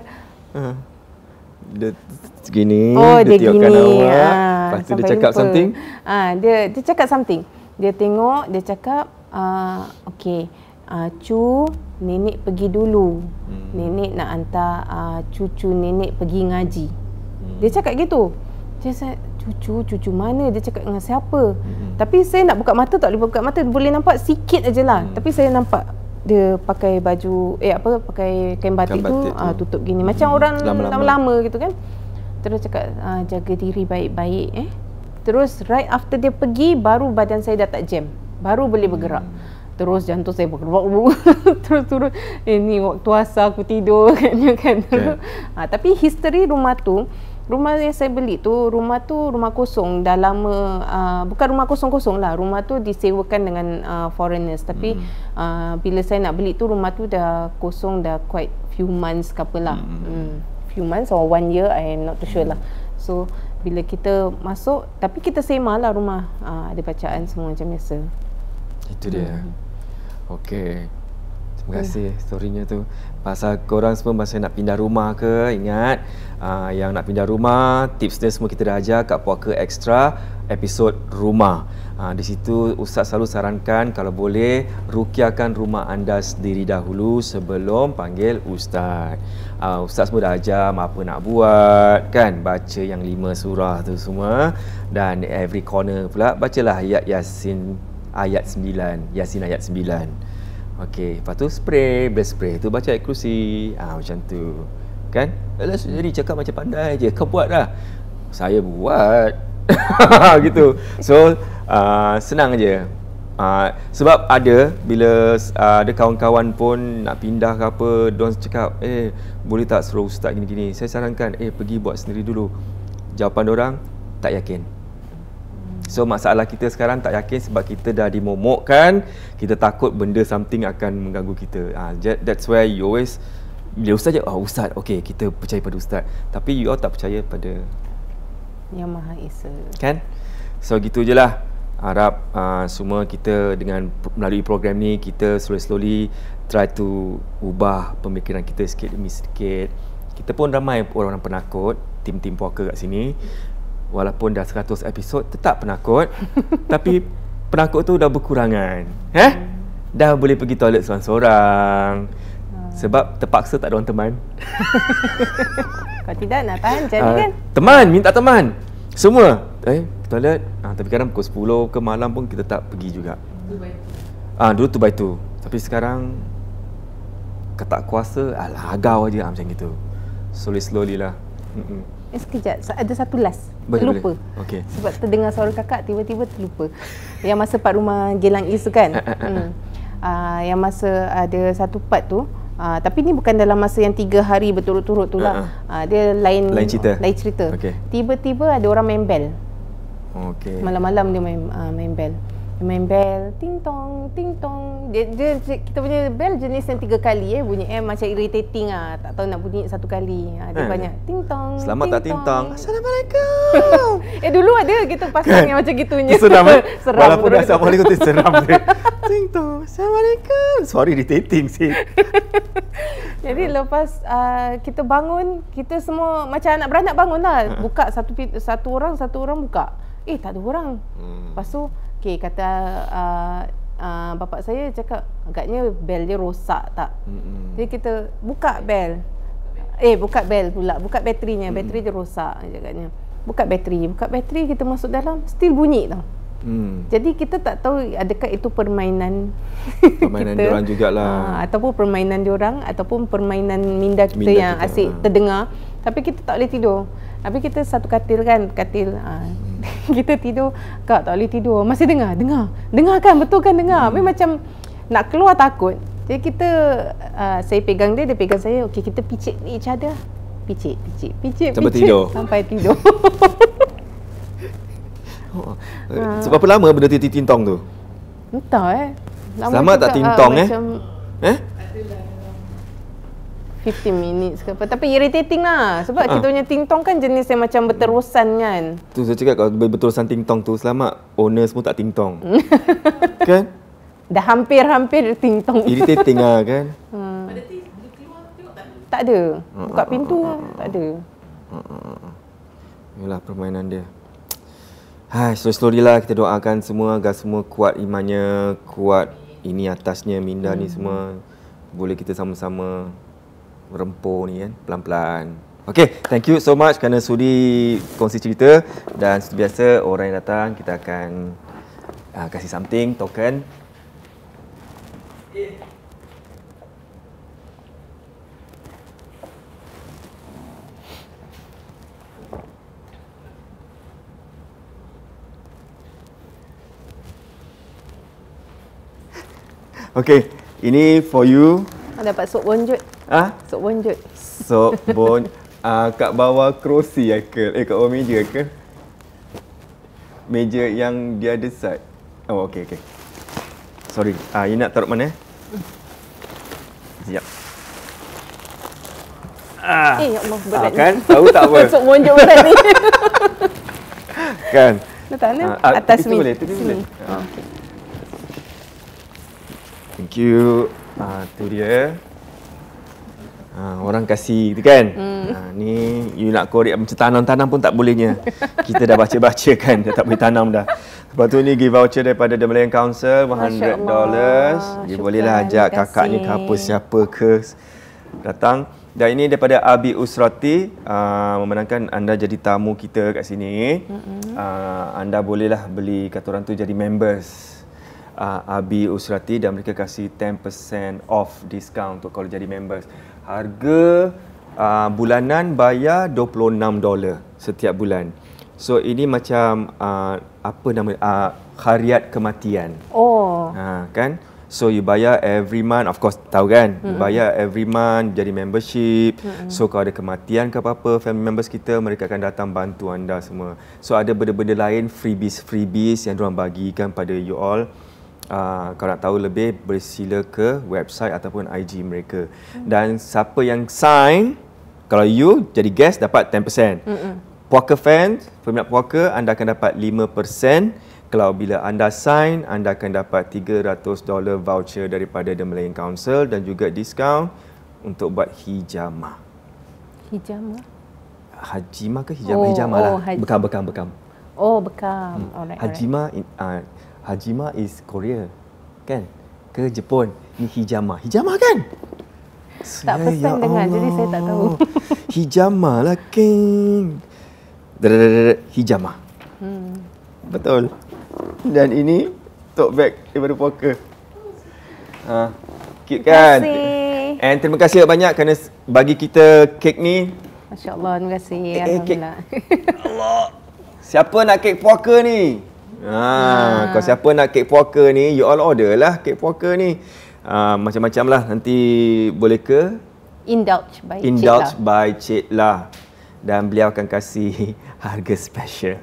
Speaker 4: Dia segini,
Speaker 5: dia
Speaker 4: tengokkan
Speaker 5: gini.
Speaker 4: awak. Lepas tu dia cakap something.
Speaker 5: Dia cakap something. Dia tengok, dia cakap, okey, Cu, nenek pergi dulu. Nenek nak hantar cucu nenek pergi ngaji. Dia cakap gitu. Saya, cucu mana? Dia cakap dengan siapa? Tapi saya nak buka mata, tak boleh buka mata. Boleh nampak sikit aje lah. Tapi saya nampak dia pakai baju, pakai kain batik tu, tutup gini. Macam orang lama-lama gitu kan. Terus cakap, jaga diri baik-baik. Terus right after dia pergi, baru badan saya dah tak jam. Baru boleh bergerak. Terus jantung saya bergerak. Terus turun. Ini waktu asar aku tidur kan. Tapi history rumah tu, rumah yang saya beli tu, rumah kosong. Dah lama, bukan rumah kosong-kosong lah. Rumah tu disewakan dengan foreigners. Tapi bila saya nak beli tu, rumah tu dah kosong dah quite few months ke apalah. Few months or 1 year, I am not too sure lah. So bila kita masuk, tapi kita sema lah rumah, ada bacaan semua macam biasa.
Speaker 4: Itu dia. Okey, terima kasih storynya tu. Pasal korang semua masa nak pindah rumah ke, ingat yang nak pindah rumah, tips dia semua kita dah ajar kat Puaka Extra episod rumah. Di situ Ustaz selalu sarankan kalau boleh rukiahkan rumah anda sendiri dahulu sebelum panggil Ustaz. Ustaz semua dah ajar apa nak buat kan, baca yang 5 surah tu semua, dan every corner pula bacalah ayat Yasin ayat 9, Yasin ayat 9. Okey, lepas tu spray, spray tu baca ayat kursi. Macam tu. Kan? Alah sendiri cakap macam pandai je. Kau buat dah. Saya buat. Gitu. So, senang je. Sebab ada bila ada kawan-kawan pun nak pindah ke apa, diorang cakap, boleh tak suruh Ustaz gini-gini. Saya sarankan, pergi buat sendiri dulu. Jawapan diorang, tak yakin. So masalah kita sekarang tak yakin sebab kita dah dimomokkan, kita takut benda something akan mengganggu kita. That's why you always, bila Ustaz je, Ustaz, okay, kita percaya pada Ustaz. Tapi you all tak percaya pada
Speaker 5: Yang Maha Esa. Kan?
Speaker 4: So gitu je lah. Harap semua kita dengan melalui program ni, kita slowly try to ubah pemikiran kita sikit demi sedikit. Kita pun ramai orang penakut, tim-tim puaka kat sini. Walaupun dah 100 episod tetap penakut. Tapi penakut tu dah berkurangan. Dah boleh pergi toilet seorang-seorang. Sebab terpaksa tak ada orang teman.
Speaker 5: Kalau tidak nak tahan jadi kan.
Speaker 4: Teman, minta teman. Semua toilet. Tapi kadang pukul 10 ke malam pun kita tak pergi juga. Dulu 2 by 2. Tapi sekarang tak kuasa, agau aja macam gitu. Slowly lah.
Speaker 5: Sekejap, ada satu last.
Speaker 4: Terlupa.
Speaker 5: Okay. Sebab terdengar suara kakak, tiba-tiba terlupa. Yang masa part rumah Gelang East tu kan. Yang masa ada satu part tu. Tapi ni bukan dalam masa yang 3 hari berturut-turut tu lah. Dia lain cerita.
Speaker 4: Okay.
Speaker 5: Tiba-tiba ada orang main bel.
Speaker 4: Okay.
Speaker 5: Malam-malam dia main bel. main bel, ting tong, ting tong. Kita punya bel jenis yang 3 kali bunyi macam irritating tak tahu nak bunyi 1 kali. Dia banyak ting tong.
Speaker 4: Selamat tak ting tong. Assalamualaikum.
Speaker 5: Dulu ada gitu pasang yang macam gitunya.
Speaker 4: Seram.
Speaker 5: Seram.
Speaker 4: Walaupun dah assalamualaikum tu seram dia. Ting tong. Assalamualaikum. Sorry irritating sih.
Speaker 5: Jadi lepas kita bangun, kita semua macam anak beranak bangun lah. Buka satu orang buka. Tak ada orang. Lepas tu kata bapak saya cakap agaknya bel dia rosak tak. Jadi kita buka bel. Buka bel pula, buka baterinya. Bateri dia rosak agaknya. Buka bateri kita masuk dalam, still bunyi tau. Jadi kita tak tahu adakah itu permainan
Speaker 4: diorang jugalah.
Speaker 5: Ataupun permainan diorang, ataupun permainan minda kita yang kita, asyik terdengar. Tapi kita tak boleh tidur. Tapi kita satu katil kan, kita tidur, Kak tak boleh tidur. Masih dengar kan, betul kan dengar. Tapi macam nak keluar takut. Jadi kita, saya pegang dia pegang saya. Okey, kita picit each other. Picit. Sampai tidur.
Speaker 4: Berapa lama benda ting tong tu?
Speaker 5: Entah
Speaker 4: Lama tak ting tong
Speaker 5: macam 15 minutes ke apa. Tapi irritating lah. Sebab kita punya ting tong kan jenis yang macam berterusan kan. Tu
Speaker 4: saya cakap kalau berterusan ting tong tu, selamat owner semua tak ting tong. Kan?
Speaker 5: Dah hampir ting tong.
Speaker 4: Irritating lah kan?
Speaker 5: Tak ada. Buka pintu tak ada.
Speaker 4: Inilah permainan dia. Slowly lah kita doakan semua agar semua kuat imannya, kuat ini atasnya, minda ni semua boleh kita sama-sama rempuh ni kan, pelan-pelan. Okay, thank you so much kerana sudi kongsi cerita. Dan seperti biasa, orang yang datang kita akan kasih something, token. Okay, ini for you.
Speaker 5: Dapat sup bonjut. Sup bonjut.
Speaker 4: Sup kat bawah kerusi ke? Kat bawah meja ke? Meja yang dia ada side. Oh, okay. Sorry. You nak taruh mana? Siap.
Speaker 5: Ya Allah, berat
Speaker 4: kan? Tahu tak apa?
Speaker 5: Sup bonjut berat ni.
Speaker 4: Kan?
Speaker 5: Letak mana? Atas
Speaker 4: meja. Boleh, boleh. Okay. Thank you. Tu dia. Orang kasih tu kan. Ni you nak korek macam tanam-tanam pun tak bolehnya. Kita dah baca-baca kan, dah tak boleh tanam dah. Lepas tu ni give voucher daripada The Malayan Council $100. Dia bolehlah ajak kakaknya ke apa siapa ke datang. Dan ini daripada Abi Usrati, memenangkan anda jadi tamu kita kat sini. Anda bolehlah beli kata orang tu jadi members Abi Usrati dan mereka kasih 10% off discount untuk kalau jadi members. Harga bulanan bayar $26 setiap bulan. So ini macam apa nama khariat kematian. Kan? So you bayar every month, of course tahu kan? You bayar every month jadi membership. So kalau ada kematian ke apa-apa family members kita, mereka akan datang bantu anda semua. So ada benda-benda lain freebies yang diorang bagikan pada you all. Kalau nak tahu lebih, bersila ke website ataupun IG mereka. Dan siapa yang sign, kalau you jadi guest dapat 10%. Puaka fans, peminat puaka, anda akan dapat 5%. Kalau bila anda sign, anda akan dapat $300 voucher daripada The Malayan Council dan juga diskaun untuk buat hijamah.
Speaker 5: Hijamah?
Speaker 4: Hajimah ke hijamah? Hijamah lah. Bekam.
Speaker 5: Oh, bekam. Alright.
Speaker 4: Hajimah is Korea, kan? Ke Jepun. Ni hijamah. Hijamah kan?
Speaker 5: Tak pesan dengar, jadi saya tak tahu.
Speaker 4: Hijamah lah, King. Hijamah. Betul. Dan ini tote bag daripada puaka. Cute kan?
Speaker 5: Terima kasih.
Speaker 4: And terima kasih banyak kerana bagi kita kek ni.
Speaker 5: Masya Allah, terima kasih. Alhamdulillah.
Speaker 4: Allah. Siapa nak kek puaka ni? Kalau siapa nak kek puaka ni, you all order lah kek puaka ni. Macam-macam lah. Nanti boleh ke?
Speaker 5: Indulge
Speaker 4: by Cik lah. Dan beliau akan kasih harga special.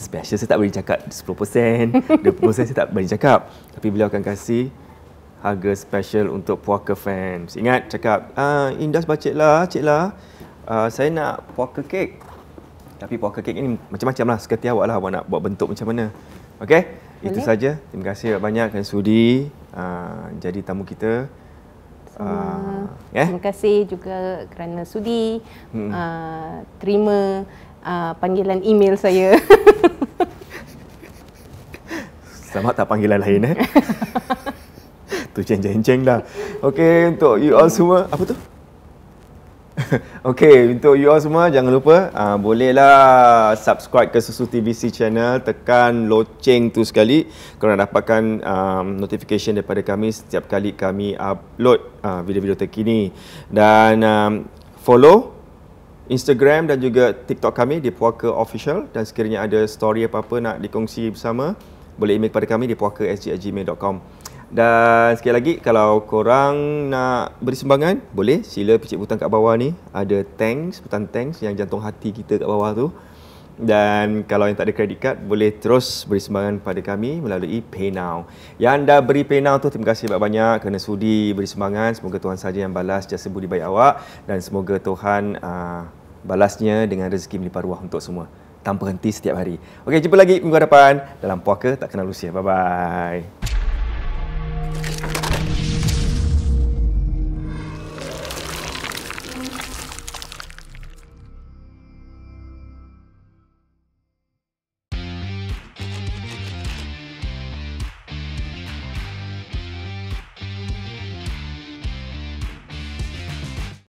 Speaker 4: Special saya tak boleh cakap 10%, 20% saya tak boleh cakap. Tapi beliau akan kasih harga special untuk puaka fans. Ingat cakap, Indah budget lah, cik lah. Saya nak puaka kek. Tapi puaka kek ini macam-macam lah. Sekerti awak lah, awak nak buat bentuk macam mana. Okey? Itu saja. Terima kasih banyak kerana sudi jadi tamu kita.
Speaker 5: Terima kasih juga kerana sudi terima panggilan email saya.
Speaker 4: Selamat tak panggilan lain Tu ceng-ceng dah. Okey, untuk you all semua, apa tu? Okey, untuk you all semua jangan lupa bolehlah subscribe ke Susu TVC channel, tekan loceng tu sekali kerana dapatkan notification daripada kami setiap kali kami upload video-video terkini. Dan follow Instagram dan juga TikTok kami di Puaka Official, dan sekiranya ada story apa-apa nak dikongsi bersama, boleh email kepada kami di puaka@gmail.com. Dan sekali lagi, kalau korang nak beri sumbangan, boleh sila picit butang kat bawah ni. Ada thanks, butang thanks yang jantung hati kita kat bawah tu. Dan kalau yang tak ada credit card, boleh terus beri sumbangan pada kami melalui PayNow. Yang anda beri PayNow tu, terima kasih banyak kerana sudi beri sumbangan. Semoga Tuhan saja yang balas jasa budi baik awak, dan semoga Tuhan balasnya dengan rezeki melimpah ruah untuk semua, tanpa henti setiap hari. Okey, jumpa lagi minggu depan dalam Puaka Tak Kenal Usia. Bye-bye.